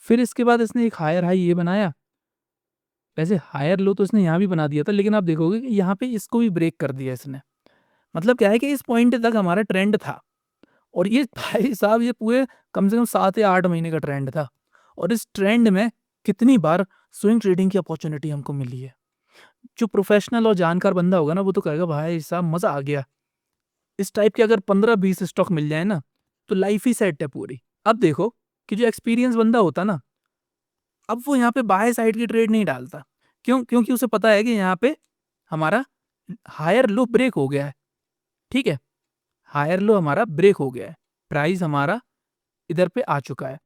फिर इसके बाद इसने एक हायर हाई ये बनाया। वैसे हायर लो तो इसने यहाँ भी बना दिया था, लेकिन आप देखोगे कि यहाँ पे इसको भी ब्रेक कर दिया इसने। मतलब क्या है कि इस पॉइंट तक हमारा ट्रेंड था, और ये भाई साहब ये पूरे कम से कम 7 या 8 महीने का ट्रेंड था। और इस ट्रेंड में कितनी बार स्विंग ट्रेडिंग की अपॉर्चुनिटी हमको मिली है। जो प्रोफेशनल और जानकार बंदा होगा ना, वो तो कहेगा भाई साहब मजा आ गया। इस टाइप के अगर 15-20 स्टॉक मिल जाए ना, तो लाइफ ही सेट है पूरी। अब देखो कि जो एक्सपीरियंस बंदा होता ना, अब वो यहाँ पे बाय साइड की ट्रेड नहीं डालता। क्यों? क्योंकि उसे पता है कि यहाँ पे हमारा हायर लो ब्रेक हो गया है, ठीक है। हायर लो हमारा ब्रेक हो गया है, प्राइस हमारा इधर पे आ चुका है।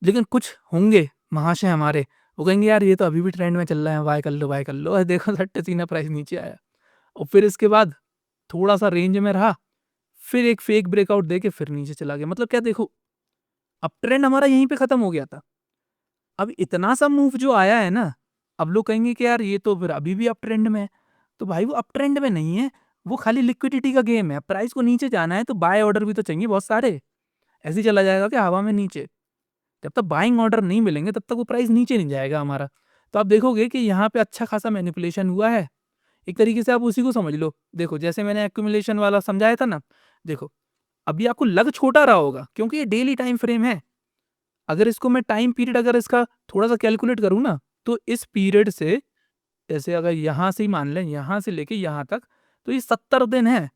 लेकिन कुछ होंगे महाशय हमारे, वो कहेंगे यार ये तो अभी भी ट्रेंड में चल रहा है, बाय कर लो, बाय कर लो। और देखो सट्टे सीना प्राइस नीचे आया, और फिर इसके बाद थोड़ा सा रेंज में रहा, फिर एक फेक ब्रेकआउट देके फिर नीचे चला गया। मतलब क्या, देखो अब ट्रेंड हमारा यहीं पे खत्म हो गया था। अब इतना सा मूव जो आया है ना, अब लोग कहेंगे कि यार ये तो फिर अभी भी अप ट्रेंड में है। तो भाई वो अप ट्रेंड में नहीं है, वो खाली लिक्विडिटी का गेम है। प्राइस को नीचे जाना है तो बाय ऑर्डर भी तो चाहिए बहुत सारे। ऐसे ही चला जाएगा क्या हवा में नीचे? जब तक बाइंग ऑर्डर नहीं मिलेंगे तब तक वो प्राइस नीचे नहीं जाएगा हमारा। तो आप देखोगे कि यहाँ पे अच्छा खासा मैनिपुलेशन हुआ है। एक तरीके से आप उसी को समझ लो। देखो जैसे मैंने एक्यूमुलेशन वाला समझाया था ना, देखो अभी आपको लग छोटा रहा होगा क्योंकि ये डेली टाइम फ्रेम है। अगर इसको मैं टाइम पीरियड अगर इसका थोड़ा सा कैलकुलेट करूँ ना, तो इस पीरियड से, जैसे अगर यहाँ से ही मान लें, यहाँ से लेके यहाँ तक, तो ये 70 दिन है।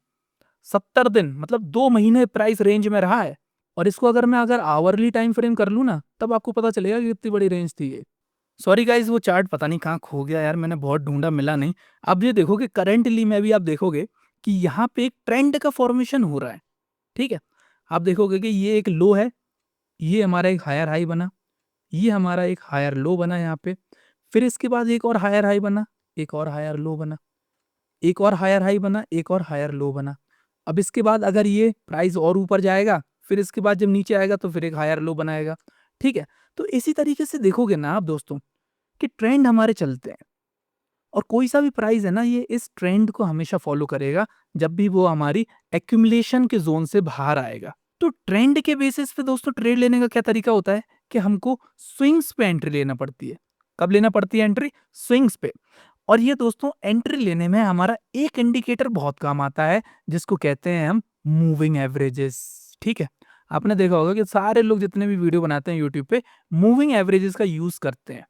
70 दिन मतलब 2 महीने प्राइस रेंज में रहा है। और इसको अगर मैं आवरली टाइम फ्रेम कर लूँ ना, तब आपको पता चलेगा कि कितनी बड़ी रेंज थी ये। सॉरी गाइस, वो चार्ट पता नहीं कहाँ खो गया यार, मैंने बहुत ढूंढा मिला नहीं। अब ये देखो कि करंटली में भी आप देखोगे कि यहाँ पे एक ट्रेंड का फॉर्मेशन हो रहा है, ठीक है। आप देखोगे कि ये एक लो है, ये हमारा एक हायर हाई बना, ये हमारा एक हायर लो बना यहाँ पे। फिर इसके बाद एक और हायर हाई बना, एक और हायर लो बना, एक और हायर हाई बना, एक और हायर लो बना। अब इसके बाद अगर ये प्राइस और ऊपर जाएगा, फिर इसके बाद जब नीचे आएगा तो फिर एक हायर लो बनाएगा, ठीक है? तो इसी तरीके से देखोगे ना आप दोस्तों कि ट्रेंड हमारे चलते हैं और कोई सा भी प्राइस है ना ये इस ट्रेंड को हमेशा फॉलो करेगा जब भी वो हमारी एक्यूमुलेशन के ज़ोन से बाहर आएगा। तो ट्रेंड के बेसिस पे दोस्तों ट्रेड लेने का क्या तरीका होता है कि हमको स्विंग्स पे एंट्री लेना पड़ती है। कब लेना पड़ती है एंट्री? स्विंग्स पे। और ये दोस्तों एंट्री लेने में हमारा एक इंडिकेटर बहुत काम आता है जिसको कहते हैं हम मूविंग एवरेजेस, ठीक है? आपने देखा होगा कि सारे लोग जितने भी वीडियो बनाते हैं यूट्यूब पे मूविंग एवरेजेस का यूज़ करते हैं।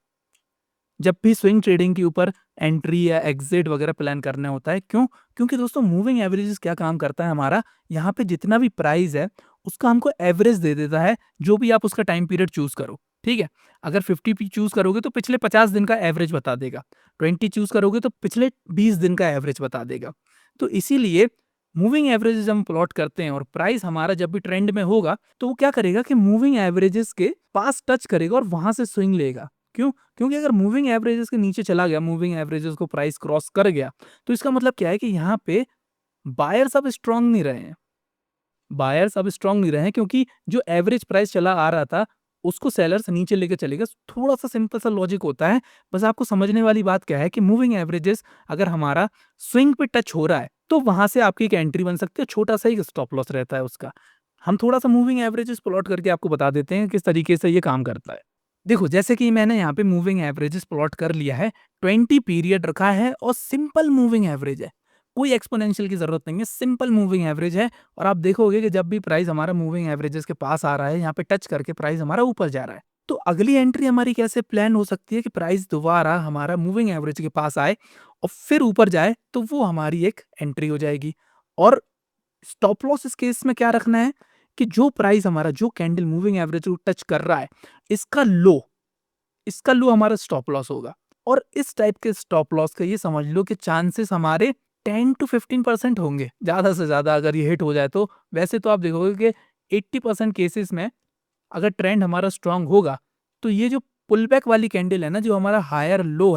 जब भी स्विंग ट्रेडिंग के ऊपर एंट्री या एग्जिट वगैरह प्लान करना होता है, क्यों? क्योंकि दोस्तों मूविंग एवरेजेस क्या काम करता है हमारा, यहाँ पे जितना भी प्राइस है उसका हमको एवरेज दे देता है, जो भी आप उसका टाइम पीरियड चूज करो, ठीक है? अगर 50 पी चूज करोगे तो पिछले 50 दिन का एवरेज बता देगा, 20 चूज करोगे तो पिछले 20 दिन का एवरेज बता देगा। तो इसीलिए मूविंग एवरेजेस हम प्लॉट करते हैं और प्राइस हमारा जब भी ट्रेंड में होगा तो वो क्या करेगा कि मूविंग एवरेजेस के पास टच करेगा और वहां से स्विंग लेगा। क्यों? क्योंकि अगर मूविंग एवरेजेस के नीचे चला गया, मूविंग एवरेजेस को प्राइस क्रॉस कर गया, तो इसका मतलब क्या है कि यहाँ पे बायर्स अब स्ट्रांग नहीं रहे हैं। बायर्स अब स्ट्रांग नहीं रहे हैं क्योंकि जो एवरेज प्राइस चला आ रहा था, उसको सेलर्स नीचे लेके चले गए। थोड़ा-सा सिंपल सा लॉजिक होता है। बस आपको समझने वाली बात क्या है कि मूविंग एवरेजेस अगर हमारा स्विंग पे टच हो रहा है, तो वहाँ से आपकी एक एंट्री बन सकती है, छोटा-सा एक स्टॉप लॉस रहता है उसका। हम थोड़ा-सा मूविंग एवरेजेस प्लॉट करके आपको बता देते हैं किस तरीके से ये काम करता है। देखो, जैसे कि मैंने यहाँ पे मूविंग एवरेजेस प्लॉट कर लिया है, 20 पीरियड रखा है और सिंपल मूविंग एवरेज है। कोई एक्सपोनेंशियल की ज़रूरत नहीं है, सिंपल मूविंग एवरेज है और आप देखोगे कि जब भी प्राइस हमारा मूविंग एवरेजेस के पास आ रहा है, यहाँ पे टच करके प्राइस हमारा ऊपर जा रहा है। तो अगली एंट्री हमारी कैसे प्लान हो सकती है कि प्राइस दोबारा हमारा मूविंग एवरेज के पास आए और फिर ऊपर जाए, तो वो हमारी एक एंट्री हो जाएगी। और स्टॉप लॉस इस केस में क्या रखना है कि जो प्राइस हमारा जो कैंडल मूविंग एवरेज को टच कर रहा है, इसका लो इसका लो हमारा स्टॉप लॉस होगा। और इस टाइप के स्टॉप लॉस का ये समझ लो कि चांसेस हमारे 10 टू 15% होंगे, ज़्यादा से ज़्यादा अगर ये हिट हो जाए तो। वैसे तो आप देखोगे कि 80% केसेस में अगर ट्रेंड हमारा स्ट्रांग होगा, तो ये जो पुल बैक वाली कैंडल है ना, जो हमारा हायर लो,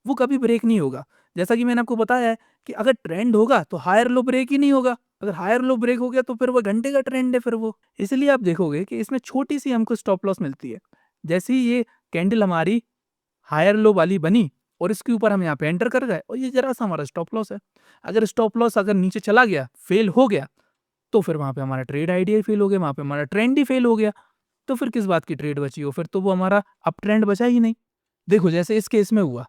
वो कभी ब्रेक नहीं होगा। जैसा कि मैंने आपको बताया है कि अगर ट्रेंड होगा तो हायर लो ब्रेक ही नहीं होगा। अगर हायर लो ब्रेक हो गया तो फिर वो घंटे का ट्रेंड है फिर वो। इसलिए आप देखोगे कि इसमें छोटी-सी हमको स्टॉप लॉस मिलती है। जैसे ही ये कैंडल हमारी हायर लो वाली बनी और इसके ऊपर हम यहाँ पे एंटर कर गए और ये ज़रा-सा हमारा स्टॉप लॉस है। अगर स्टॉप लॉस अगर नीचे चला गया, फेल हो गया, तो फिर वहाँ पे हमारा ट्रेड आइडिया ही फेल हो गया, वहाँ पे हमारा ट्रेंड ही फेल हो गया। तो फिर किस बात की ट्रेड बची हो? फिर तो वो हमारा अप ट्रेंड बचा ही नहीं। देखो, जैसे इस केस में हुआ,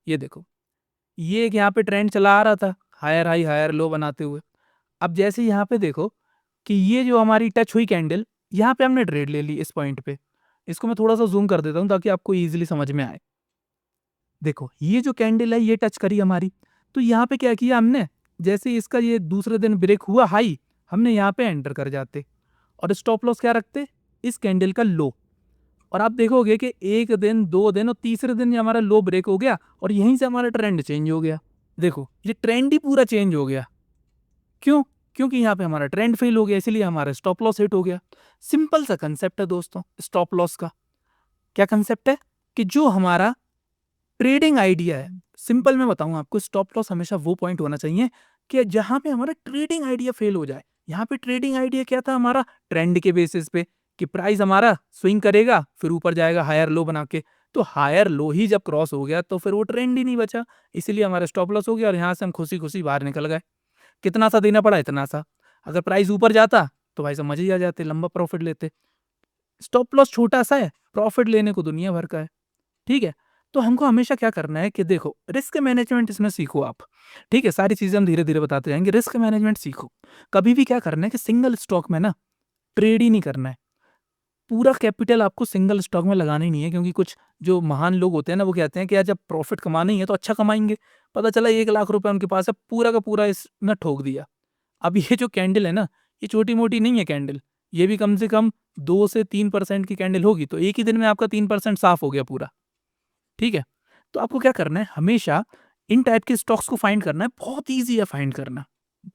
ये देखो, ये एक यहाँ पे ट्रेंड चला आ रहा था, हायर हाई, हायर लो बनाते हुए। अब जैसे यहाँ पे देखो कि ये जो हमारी टच हुई कैंडल, यहाँ पे हमने ट्रेड ले ली इस पॉइंट पे। इसको मैं थोड़ा-सा ज़ूम कर देता हूँ ताकि आपको ईज़िली समझ में आए। देखो, ये जो कैंडल है ये टच करी हमारी, तो यहाँ पे क्या किया हमने, जैसे ही इसका ये दूसरे दिन ब्रेक हुआ हाई, हमने यहाँ पे एंटर कर जाते और स्टॉप लॉस क्या रखते, इस कैंडल का लो। और आप देखोगे कि 1 दिन, 2 दिन और तीसरे दिन ये हमारा लो ब्रेक हो गया और यहीं से हमारा ट्रेंड चेंज हो गया। देखो, ये ट्रेंड ही पूरा चेंज हो गया। क्यों? क्योंकि यहाँ पे हमारा ट्रेंड फेल हो गया, इसीलिए हमारा स्टॉप लॉस हिट हो गया। सिंपल सा कंसेप्ट है दोस्तों स्टॉप लॉस का। क्या कंसेप्ट है कि जो हमारा ट्रेडिंग आइडिया है, सिंपल मैं बताऊं आपको, स्टॉप लॉस हमेशा वो पॉइंट होना चाहिए कि जहां पे हमारा ट्रेडिंग आइडिया फेल हो जाए। यहाँ पे ट्रेडिंग आइडिया क्या था हमारा, ट्रेंड के बेसिस पे कि प्राइस हमारा स्विंग करेगा फिर ऊपर जाएगा हायर लो बना के। तो हायर लो ही जब क्रॉस हो गया तो फिर वो ट्रेंड ही नहीं बचा, इसलिए हमारा स्टॉप लॉस हो गया और यहाँ से हम खुशी खुशी बाहर निकल गए। कितना सा देना पड़ा, इतना सा। अगर प्राइस ऊपर जाता तो भाई साहब मजे ही आ जाते, लंबा प्रॉफिट लेते। स्टॉप लॉस छोटा सा है, प्रॉफिट लेने को दुनिया भर का है, ठीक है? तो हमको हमेशा क्या करना है कि देखो, रिस्क मैनेजमेंट इसमें सीखो आप, ठीक है? सारी चीज़ें हम धीरे-धीरे बताते जाएँगे, रिस्क मैनेजमेंट सीखो। कभी भी क्या करना है कि सिंगल स्टॉक में ना ट्रेड ही नहीं करना है। पूरा कैपिटल आपको सिंगल स्टॉक में लगाना ही नहीं है, क्योंकि कुछ जो महान लोग होते हैं ना, वो कहते हैं कि यार जब प्रॉफिट कमाना ही है तो अच्छा कमाएँगे। पता चला 1 लाख रुपए उनके पास है, पूरा का पूरा इसमें ठोक दिया। अब ये जो कैंडल है ना, ये छोटी-मोटी नहीं है कैंडल, ये भी कम से कम 2 से 3% की कैंडल होगी, तो एक ही दिन में आपका 3% साफ हो गया पूरा, ठीक है? तो आपको क्या करना है, हमेशा इन टाइप के स्टॉक्स को फाइंड करना है, बहुत ईज़ी है फाइंड करना,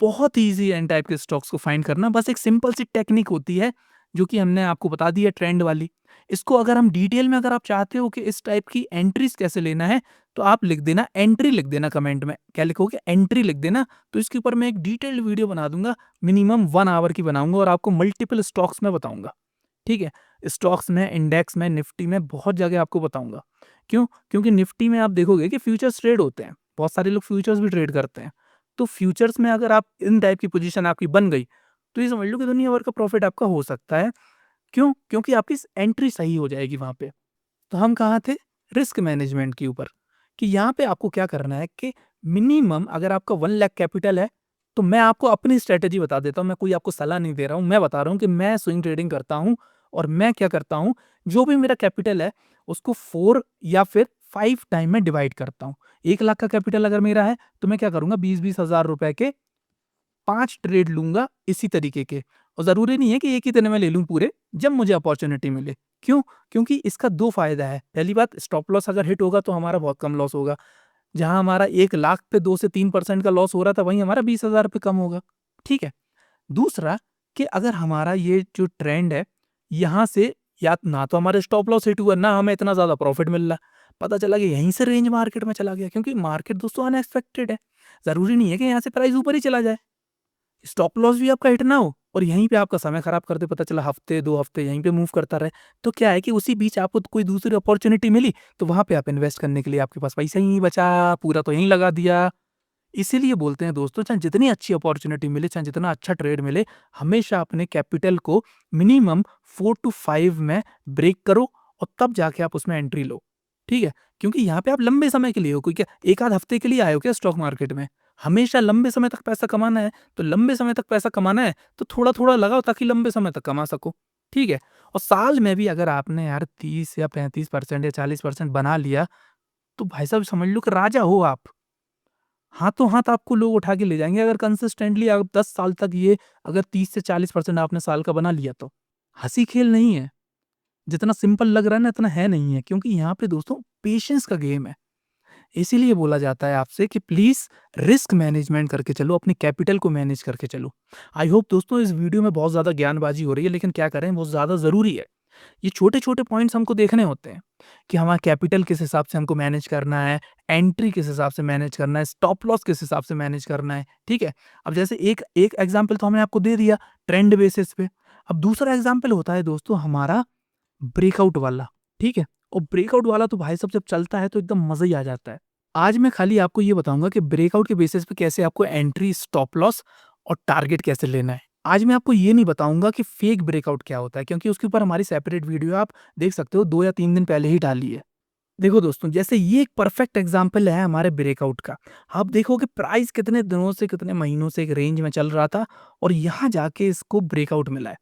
बहुत ईज़ी है इन टाइप के स्टॉक्स को फाइंड करना। बस एक सिंपल सी टेक्निक होती है, जो कि हमने आपको बता दी है ट्रेंड वाली। इसको अगर हम डिटेल में अगर आप चाहते हो कि इस टाइप की एंट्रीज़ कैसे लेना है, तो आप लिख देना एंट्री लिख देना कमेंट में। क्या लिखोगे? एंट्री लिख देना। तो इसके ऊपर मैं एक डिटेल्ड वीडियो बना दूँगा, मिनिमम 1 आवर की बनाऊँगा और आपको मल्टीपल स्टॉक्स में बताऊँगा। ठीक है? स्टॉक्स में, इंडेक्स में, निफ्टी में बहुत जगह आपको बताऊँगा। क्यों? क्योंकि निफ्टी में आप देखोगे कि फ्यूचर्स ट्रेड होते हैं। बहुत सारे लोग फ्यूचर्स भी ट्रेड करते हैं। तो फ्यूचर्स में अगर आप इन टाइप की पोज़ीशन आपकी बन गई, तो ये समझ लो कि दुनिया भर का प्रॉफ़िट आपका हो सकता है। क्यों? क्योंकि आपकी एंट्री सही हो जाएगी वहाँ पे। तो हम कहाँ थे? रिस्क मैनेजमेंट के ऊपर, कि यहाँ पे आपको क्या करना है कि मिनिमम अगर आपका 1 लाख कैपिटल है, तो मैं आपको अपनी स्ट्रैटेजी बता देता हूँ, मैं कोई आपको सलाह नहीं दे रहा हूँ, मैं बता रहा हूँ कि मैं स्विंग ट्रेडिंग करता हूँ और मैं क्या करता हूँ, जो भी मेरा कैपिटल है, उसको 4 या फिर 5 टाइम में डिवाइड करता हूँ। 1 लाख का कैपिटल अगर मेरा है, तो मैं क्या करूँगा 20-20 हज़ार रुपए के 5 ट्रेड लूँगा इसी तरीके के, और ज़रूरी नहीं है कि एक ही दिन में ले लूँ पूरे, जब मुझे अपॉर्च्युनिटी मिले। क्यों? क्योंकि इसका 2 फ़ायदा है। पहली बात, स्टॉप लॉस अगर हिट होगा तो हमारा बहुत कम लॉस होगा। जहाँ हमारा 1 लाख पे 2 से 3% का लॉस हो रहा था, वहीं हमारा 20,000 रुपए कम होगा। ठीक है? दूसरा, कि अगर हमारा ये जो ट्रेंड है, यहाँ से या ना तो हमारा स्टॉप लॉस हिट हुआ, ना हमें इतना ज़्यादा प्रॉफ़िट मिल रहा। पता चला कि यहीं से रेंज मार्केट में चला गया, क्योंकि मार्केट दोस्तों अनएक्सपेक्टेड है। ज़रूरी नहीं है कि यहाँ से प्राइस ऊपर ही चला जाए। स्टॉप लॉस भी आपका हिट ना हो और यहीं पे आपका समय खराब कर दे, पता चला हफ्ते 2 हफ्ते यहीं पे मूव करता रहे, तो क्या है कि उसी बीच आपको कोई दूसरी अपॉर्चुनिटी मिली, तो वहां पे आप इन्वेस्ट करने के लिए आपके पास पैसा ही नहीं बचा, पूरा तो यहीं लगा दिया। इसीलिए बोलते हैं दोस्तों, चाहे जितनी अच्छी अपॉर्चुनिटी मिले, चाहे जितना अच्छा ट्रेड मिले, हमेशा अपने कैपिटल को मिनिमम 4 टू 5 में ब्रेक करो और तब जाके आप उसमें एंट्री लो। ठीक है? क्योंकि यहाँ पे आप लंबे समय के लिए हो, कोई क्या एक आध हफ्ते के लिए आए हो क्या स्टॉक मार्केट में? हमेशा लंबे समय तक पैसा कमाना है, तो लंबे समय तक पैसा कमाना है, तो थोड़ा-थोड़ा लगाओ ताकि लंबे समय तक कमा सको। ठीक है? और साल में भी अगर आपने यार 30 या 35% या 40% बना लिया, तो भाई साहब समझ लो कि राजा हो आप। हाथों-हाथ आपको लोग उठा के ले जाएँगे अगर कंसिस्टेंटली आप 10 साल तक ये अगर 30 से 40% आपने साल का बना लिया तो। हँसी खेल नहीं है। जितना सिंपल लग रहा है ना, इतना है नहीं है, क्योंकि यहाँ पे दोस्तों पेशेंस का गेम है। इसीलिए बोला जाता है आपसे कि प्लीज़ रिस्क मैनेजमेंट करके चलो, अपने कैपिटल को मैनेज करके चलो। आई होप दोस्तों इस वीडियो में बहुत ज़्यादा ज्ञानबाज़ी हो रही है, लेकिन क्या करें, बहुत ज़्यादा ज़रूरी है। ये छोटे-छोटे पॉइंट्स हमको देखने होते हैं कि हमारा कैपिटल किस हिसाब से हमको मैनेज करना है, एंट्री किस हिसाब से मैनेज करना है, स्टॉप लॉस किस हिसाब से मैनेज करना है, ठीक है? अब जैसे एक एक एग्ज़ाम्पल तो हमने आपको दे दिया ट्रेंड बेसिस पे। अब दूसरा एग्ज़ाम्पल होता है दोस्तों हमारा ब्रेकआउट वाला, ठीक है? और ब्रेकआउट वाला तो भाई साहब जब चलता है तो एकदम मज़ा ही आ जाता है। आज मैं खाली आपको ये बताऊँगा कि ब्रेकआउट के बेसिस पे कैसे आपको एंट्री, स्टॉप लॉस और टारगेट कैसे लेना है। आज मैं आपको ये नहीं बताऊँगा कि फेक ब्रेकआउट क्या होता है, क्योंकि उसके ऊपर हमारी सेपरेट वीडियो आप देख सकते हो, 2 या 3 दिन पहले ही डाली है। देखो दोस्तों, जैसे ये एक परफेक्ट एग्ज़ाम्पल है हमारे ब्रेकआउट का। आप देखोगे प्राइस कितने दिनों से, कितने महीनों से एक रेंज में चल रहा था और यहाँ जाके इसको ब्रेकआउट मिला है।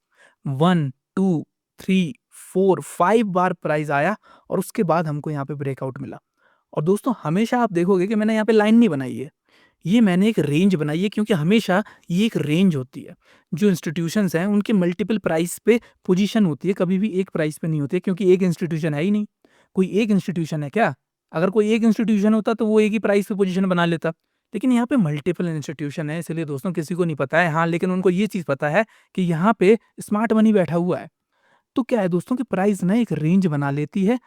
1, 2, 3, 4, 5 बार प्राइस आया और उसके बाद हमको यहाँ पे ब्रेकआउट मिला। और दोस्तों हमेशा आप देखोगे कि मैंने यहाँ पे लाइन नहीं बनाई है। ये मैंने एक रेंज बनाई है, क्योंकि हमेशा ये एक रेंज होती है। जो इंस्टीट्यूशंस हैं उनके मल्टीपल प्राइस पे पोजीशन होती है, कभी भी एक प्राइस पे नहीं होती है, क्योंकि एक इंस्टीट्यूशन है ही नहीं। कोई एक इंस्टीट्यूशन है क्या? अगर कोई एक इंस्टीट्यूशन होता तो वो एक ही प्राइस पे पोजीशन बना लेता। लेकिन यहाँ पे मल्टीपल इंस्टीट्यूशन है, इसलिए दोस्तों किसी को नहीं पता है। हाँ, लेकिन उनको ये चीज़ पता है कि यहाँ पे स्मार्ट मनी बैठा हुआ है। तो क्या है दोस्तों कि प्राइस ना एक रेंज बना लेती है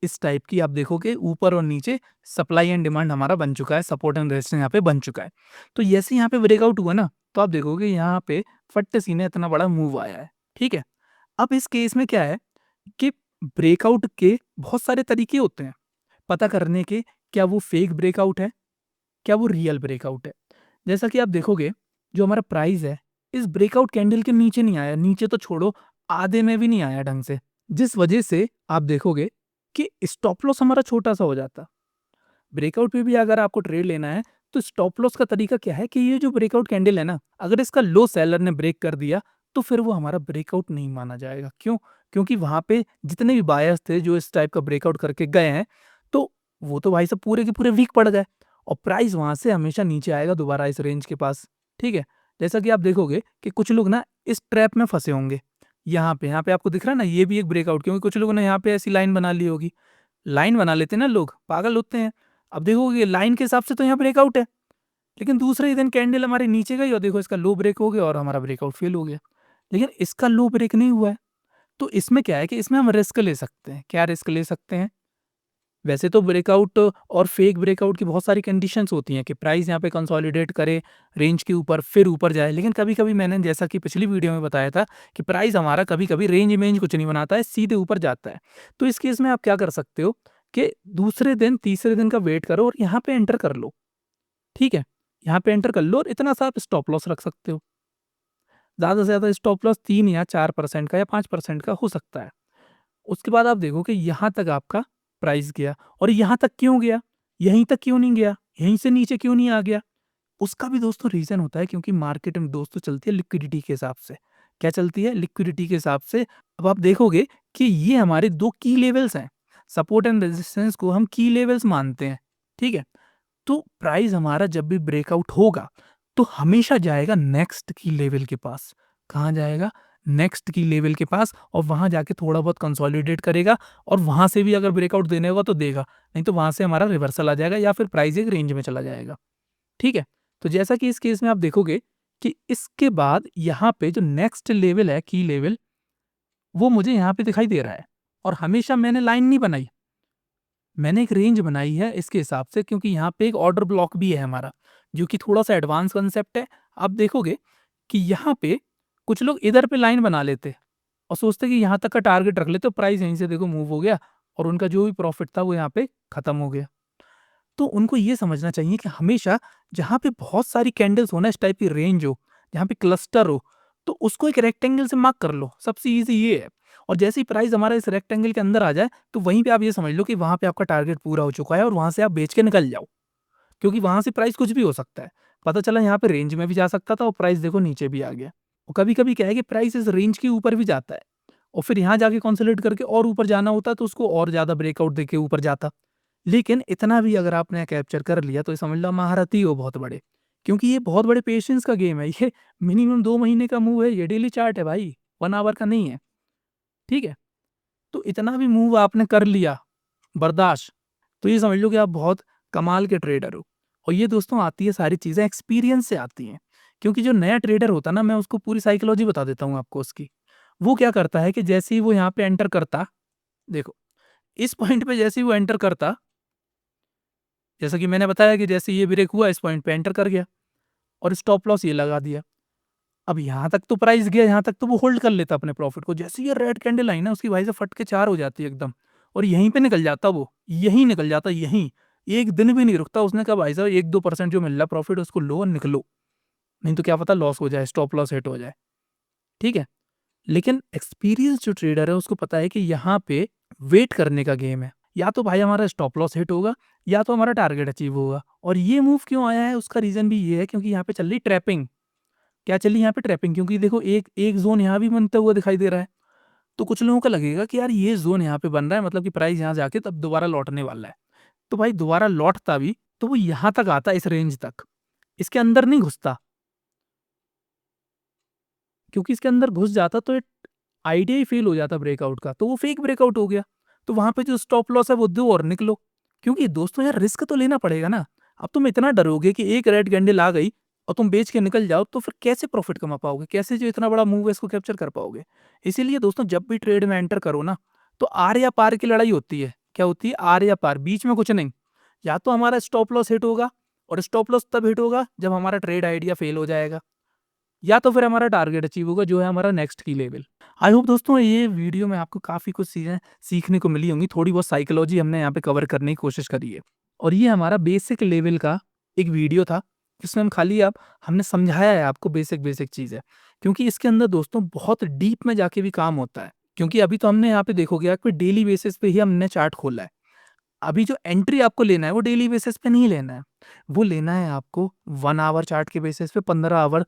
इस टाइप की। आप देखोगे ऊपर और नीचे सप्लाई एंड डिमांड हमारा बन चुका है, सपोर्ट एंड रेजिस्टेंस यहाँ पे बन चुका है। तो जैसे यहाँ पे ब्रेकआउट हुआ ना, तो आप देखोगे यहाँ पे फट सीने इतना बड़ा मूव आया है, ठीक है? अब इस केस में क्या है कि ब्रेकआउट के बहुत सारे तरीके होते हैं पता करने के, क्या वो फेक ब्रेकआउट है, क्या वो रियल ब्रेकआउट है। जैसा कि आप देखोगे, जो हमारा प्राइस है, इस ब्रेकआउट कैंडल के नीचे नहीं आया, नीचे तो छोड़ो, आधे में भी नहीं आया ढंग से। जिस वजह से आप देखोगे कि स्टॉप लॉस हमारा छोटा-सा हो जाता। ब्रेकआउट पे भी अगर आपको ट्रेड लेना है, तो स्टॉप लॉस का तरीका क्या है कि ये जो ब्रेकआउट कैंडल है ना, अगर इसका लो सेलर ने ब्रेक कर दिया, तो फिर वो हमारा ब्रेकआउट नहीं माना जाएगा। क्यों? क्योंकि वहाँ पे जितने भी बायर्स थे जो इस टाइप का ब्रेकआउट करके गए हैं, तो वो तो भाई साहब पूरे के पूरे वीक पड़ गए और प्राइस वहाँ से हमेशा नीचे आएगा दोबारा इस रेंज के पास, ठीक है? जैसा कि आप देखोगे कि कुछ लोग ना इस ट्रैप में फँसे होंगे। यहाँ पे आपको दिख रहा है ना, ये भी एक ब्रेकआउट, क्योंकि कुछ लोगों ने यहाँ पे ऐसी लाइन बना ली होगी। लाइन बना लेते हैं ना लोग, पागल होते हैं। अब देखोगे लाइन के हिसाब से तो यहाँ ब्रेकआउट है, लेकिन दूसरे ही दिन कैंडल हमारे नीचे गई और देखो इसका लो ब्रेक हो गया और हमारा ब्रेकआउट फेल हो गया। लेकिन इसका लो ब्रेक नहीं हुआ है। तो इसमें क्या है कि इसमें हम रिस्क ले सकते हैं। क्या रिस्क ले सकते हैं? वैसे तो ब्रेकआउट और फेक ब्रेकआउट की बहुत सारी कंडीशंस होती हैं कि प्राइस यहाँ पे कंसोलिडेट करे रेंज के ऊपर फिर ऊपर जाए, लेकिन कभी-कभी मैंने जैसा कि पिछली वीडियो में बताया था कि प्राइस हमारा कभी-कभी रेंज कुछ नहीं बनाता है, सीधे ऊपर जाता है। तो इस केस में आप क्या कर सकते हो कि दूसरे दिन, तीसरे दिन का वेट करो और यहाँ पे एंटर कर लो, ठीक है? यहाँ पे एंटर कर लो और इतना सा आप स्टॉप लॉस रख सकते हो। ज़्यादा से ज़्यादा स्टॉप लॉस 3 या 4% का या 5% का हो सकता है। उसके बाद आप देखो कि यहाँ तक आपका प्राइस गया और यहाँ तक क्यों गया? यहीं तक क्यों नहीं गया? यहीं से नीचे क्यों नहीं आ गया? उसका भी दोस्तों रीज़न होता है क्योंकि मार्केट में दोस्तों चलती है लिक्विडिटी के हिसाब से। क्या चलती है? लिक्विडिटी के हिसाब से। अब आप देखोगे कि ये हमारे 2 की लेवल्स हैं। सपोर्ट एंड रेजिस्टेंस को हम की लेवल्स मानते हैं, ठीक है? तो प्राइस हमारा जब भी ब्रेकआउट होगा, तो हमेशा जाएगा नेक्स्ट की लेवल के पास। कहाँ जाएगा? नेक्स्ट की लेवल के पास और वहाँ जाके थोड़ा बहुत कंसोलिडेट करेगा और वहाँ से भी अगर ब्रेकआउट देने होगा तो देगा, नहीं तो वहाँ से हमारा रिवर्सल आ जाएगा या फिर प्राइस एक रेंज में चला जाएगा। ठीक है? तो जैसा कि इस केस में आप देखोगे कि इसके बाद यहाँ पे जो नेक्स्ट लेवल है, की लेवल, वो मुझे यहाँ पे दिखाई दे रहा है और हमेशा मैंने लाइन नहीं बनाई। मैंने एक रेंज बनाई है इसके हिसाब से क्योंकि यहाँ पे एक ऑर्डर ब्लॉक भी है हमारा, जो कि थोड़ा-सा एडवांस कांसेप्ट है। आप देखोगे कि यहाँ पे कुछ लोग इधर पे लाइन बना लेते और सोचते कि यहाँ तक का टारगेट रख लेते, प्राइस यहीं से देखो मूव हो गया और उनका जो भी प्रॉफिट था वो यहाँ पे खत्म हो गया। तो उनको ये समझना चाहिए कि हमेशा जहाँ पे बहुत सारी कैंडल्स हो ना, इस टाइप की रेंज हो, जहाँ पे क्लस्टर हो, तो उसको एक रेक्टेंगल से मार्क कर लो। सबसे ईज़ी ये है और जैसे ही प्राइस हमारा इस रेक्टेंगल के अंदर आ जाए, तो वहीं पे आप ये समझ लो कि वहाँ पे आपका टारगेट पूरा हो चुका है और वहाँ से आप बेच के निकल जाओ। क्योंकि वहाँ से प्राइस कुछ भी हो सकता है। पता चला यहाँ पे रेंज में भी जा सकता था और प्राइस देखो नीचे भी आ गया। और कभी-कभी क्या है कि प्राइस इस रेंज के ऊपर भी जाता है और फिर यहाँ जाके कंसोलिडेट करके और ऊपर जाना होता तो उसको और ज़्यादा ब्रेकआउट देके ऊपर जाता। लेकिन इतना भी अगर आपने कैप्चर कर लिया तो ये समझ लो महारथी हो बहुत बड़े। क्योंकि ये बहुत बड़े पेशेंस का गेम है। ये मिनिमम 2 महीने का मूव है, ये डेली चार्ट है भाई, 1 आवर का नहीं है, ठीक है? तो इतना भी मूव आपने कर लिया बर्दाश्त, तो ये समझ लो कि आप बहुत कमाल के ट्रेडर हो। और ये दोस्तों आती है सारी चीज़ें एक्सपीरियंस से आती हैं। क्योंकि जो नया ट्रेडर होता है ना, मैं उसको पूरी साइकोलॉजी बता देता हूँ आपको उसकी। वो क्या करता है कि जैसे ही वो यहाँ पे एंटर करता, देखो, इस पॉइंट पे जैसे ही वो एंटर करता, जैसा कि मैंने बताया कि जैसे ये ब्रेक हुआ इस पॉइंट पे एंटर कर गया और स्टॉप लॉस ये लगा दिया। अब यहाँ तक तो प्राइस गया, यहाँ तक तो वो होल्ड कर लेता अपने प्रॉफिट को। जैसे ही ये रेड कैंडल आई ना, उसकी भाई से फट के 4 हो जाती है एकदम और यहीं पे निकल जाता वो, यहीं निकल जाता, यहीं। 1 दिन भी नहीं रुकता। उसने कहा भाई साहब 1-2% जो मिल रहा प्रॉफिट उसको लो और निकलो, नहीं तो क्या पता लॉस हो जाए, स्टॉप लॉस हिट हो जाए, ठीक है? लेकिन एक्सपीरियंस जो ट्रेडर है उसको पता है कि यहाँ पे वेट करने का गेम है। या तो भाई हमारा स्टॉप लॉस हिट होगा या तो हमारा टारगेट अचीव होगा। और ये मूव क्यों आया है उसका रीज़न भी ये है क्योंकि यहाँ पे चल रही ट्रैपिंग। क्या चल रही है यहाँ पे? ट्रैपिंग। क्योंकि देखो एक एक ज़ोन यहाँ भी बनता हुआ दिखाई दे रहा है। तो कुछ लोगों को लगेगा कि यार ये ज़ोन यहाँ पे बन रहा है मतलब कि प्राइस यहाँ जाके तब दोबारा लौटने वाला है। तो भाई दोबारा लौटता भी तो वो यहाँ तक आता है, इस रेंज तक। इसके अंदर नहीं घुसता। क्योंकि इसके अंदर घुस जाता तो एक आइडिया ही फेल हो जाता ब्रेकआउट का, तो वो फेक ब्रेकआउट हो गया। तो वहाँ पे जो स्टॉप लॉस है वो दो और निकलो। क्योंकि दोस्तों यार रिस्क तो लेना पड़ेगा ना। अब तुम इतना डरोगे कि एक रेड कैंडल आ गई और तुम बेच के निकल जाओ तो फिर कैसे प्रॉफिट कमा पाओगे? कैसे जो इतना बड़ा मूव है इसको कैप्चर कर पाओगे? इसीलिए दोस्तों जब भी ट्रेड में एंटर करो ना, तो आर या पार की लड़ाई होती है। क्या होती है? आर या पार, बीच में कुछ नहीं। या तो हमारा स्टॉप लॉस हिट होगा और स्टॉप लॉस तब हिट होगा जब हमारा ट्रेड आइडिया फेल हो जाएगा। या तो फिर हमारा टारगेट अचीव होगा जो है हमारा नेक्स्ट की लेवल। आई होप दोस्तों ये वीडियो में आपको काफ़ी कुछ चीज़ें सीखने को मिली होंगी। थोड़ी बहुत साइकोलॉजी हमने यहाँ पे कवर करने की कोशिश करी है। और ये हमारा बेसिक लेवल का एक वीडियो था जिसमें हम खाली आप हमने समझाया है आपको बेसिक चीज़ें। क्योंकि इसके अंदर दोस्तों बहुत डीप में जाके भी काम होता है। क्योंकि अभी तो हमने यहाँ पे देखोगे आप कि डेली बेसिस पे ही हमने चार्ट खोला है। अभी जो एंट्री आपको लेना है वो डेली बेसिस पे नहीं लेना है। वो लेना है आपको 1 आवर चार्ट के बेसिस पे, 15 आवर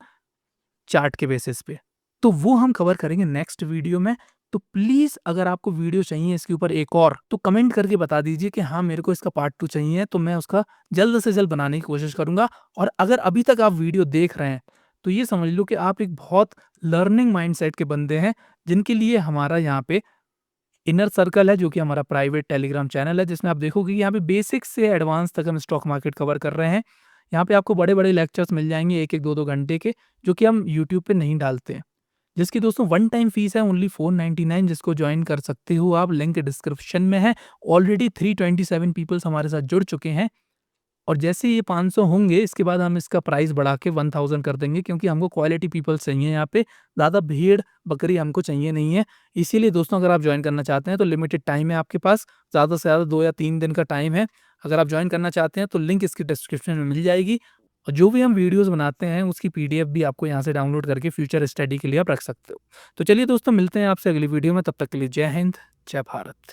चार्ट के बेसिस पे। तो वो हम कवर करेंगे नेक्स्ट वीडियो में। तो प्लीज़ अगर आपको वीडियो चाहिए इसके ऊपर एक और, तो कमेंट करके बता दीजिए कि हाँ, मेरे को इसका पार्ट 2 चाहिए, तो मैं उसका जल्द से जल्द बनाने की कोशिश करूँगा। और अगर अभी तक आप वीडियो देख रहे हैं, तो ये समझ लो कि आप एक बहुत लर्निंग माइंडसेट के बंदे हैं, जिनके लिए हमारा यहाँ पे इनर सर्कल है, जो कि हमारा प्राइवेट टेलीग्राम चैनल है, जिसमें आप देखोगे कि यहाँ पे बेसिक से एडवांस तक हम स्टॉक मार्केट कवर कर रहे हैं। यहाँ पे आपको बड़े-बड़े लेक्चर्स मिल जाएँगे 1-1, 2-2 घंटे के, जो कि हम यूट्यूब पे नहीं डालते हैं। जिसकी दोस्तों वन टाइम फीस है ओनली 499, जिसको ज्वाइन कर सकते हो आप, लिंक डिस्क्रिप्शन में है। ऑलरेडी 327 पीपल्स हमारे साथ जुड़ चुके हैं और जैसे ये 500 होंगे इसके बाद हम इसका प्राइस बढ़ा के 1000 कर देंगे, क्योंकि हमको क्वालिटी पीपल्स चाहिए यहाँ पे, ज़्यादा भीड़ बकरी हमको चाहिए नहीं है। इसीलिए दोस्तों अगर आप ज्वाइन करना चाहते हैं तो लिमिटेड टाइम है आपके पास, ज़्यादा से ज़्यादा 2 या 3 दिन का टाइम है। अगर आप ज्वाइन करना चाहते हैं तो लिंक इसकी डिस्क्रिप्शन में मिल जाएगी और जो भी हम वीडियोज़ बनाते हैं उसकी पीडीएफ भी आपको यहाँ से डाउनलोड करके फ्यूचर स्टडी के लिए आप रख सकते हो। तो चलिए दोस्तों, मिलते हैं आपसे अगली वीडियो में, तब तक के लिए जय हिंद, जय भारत।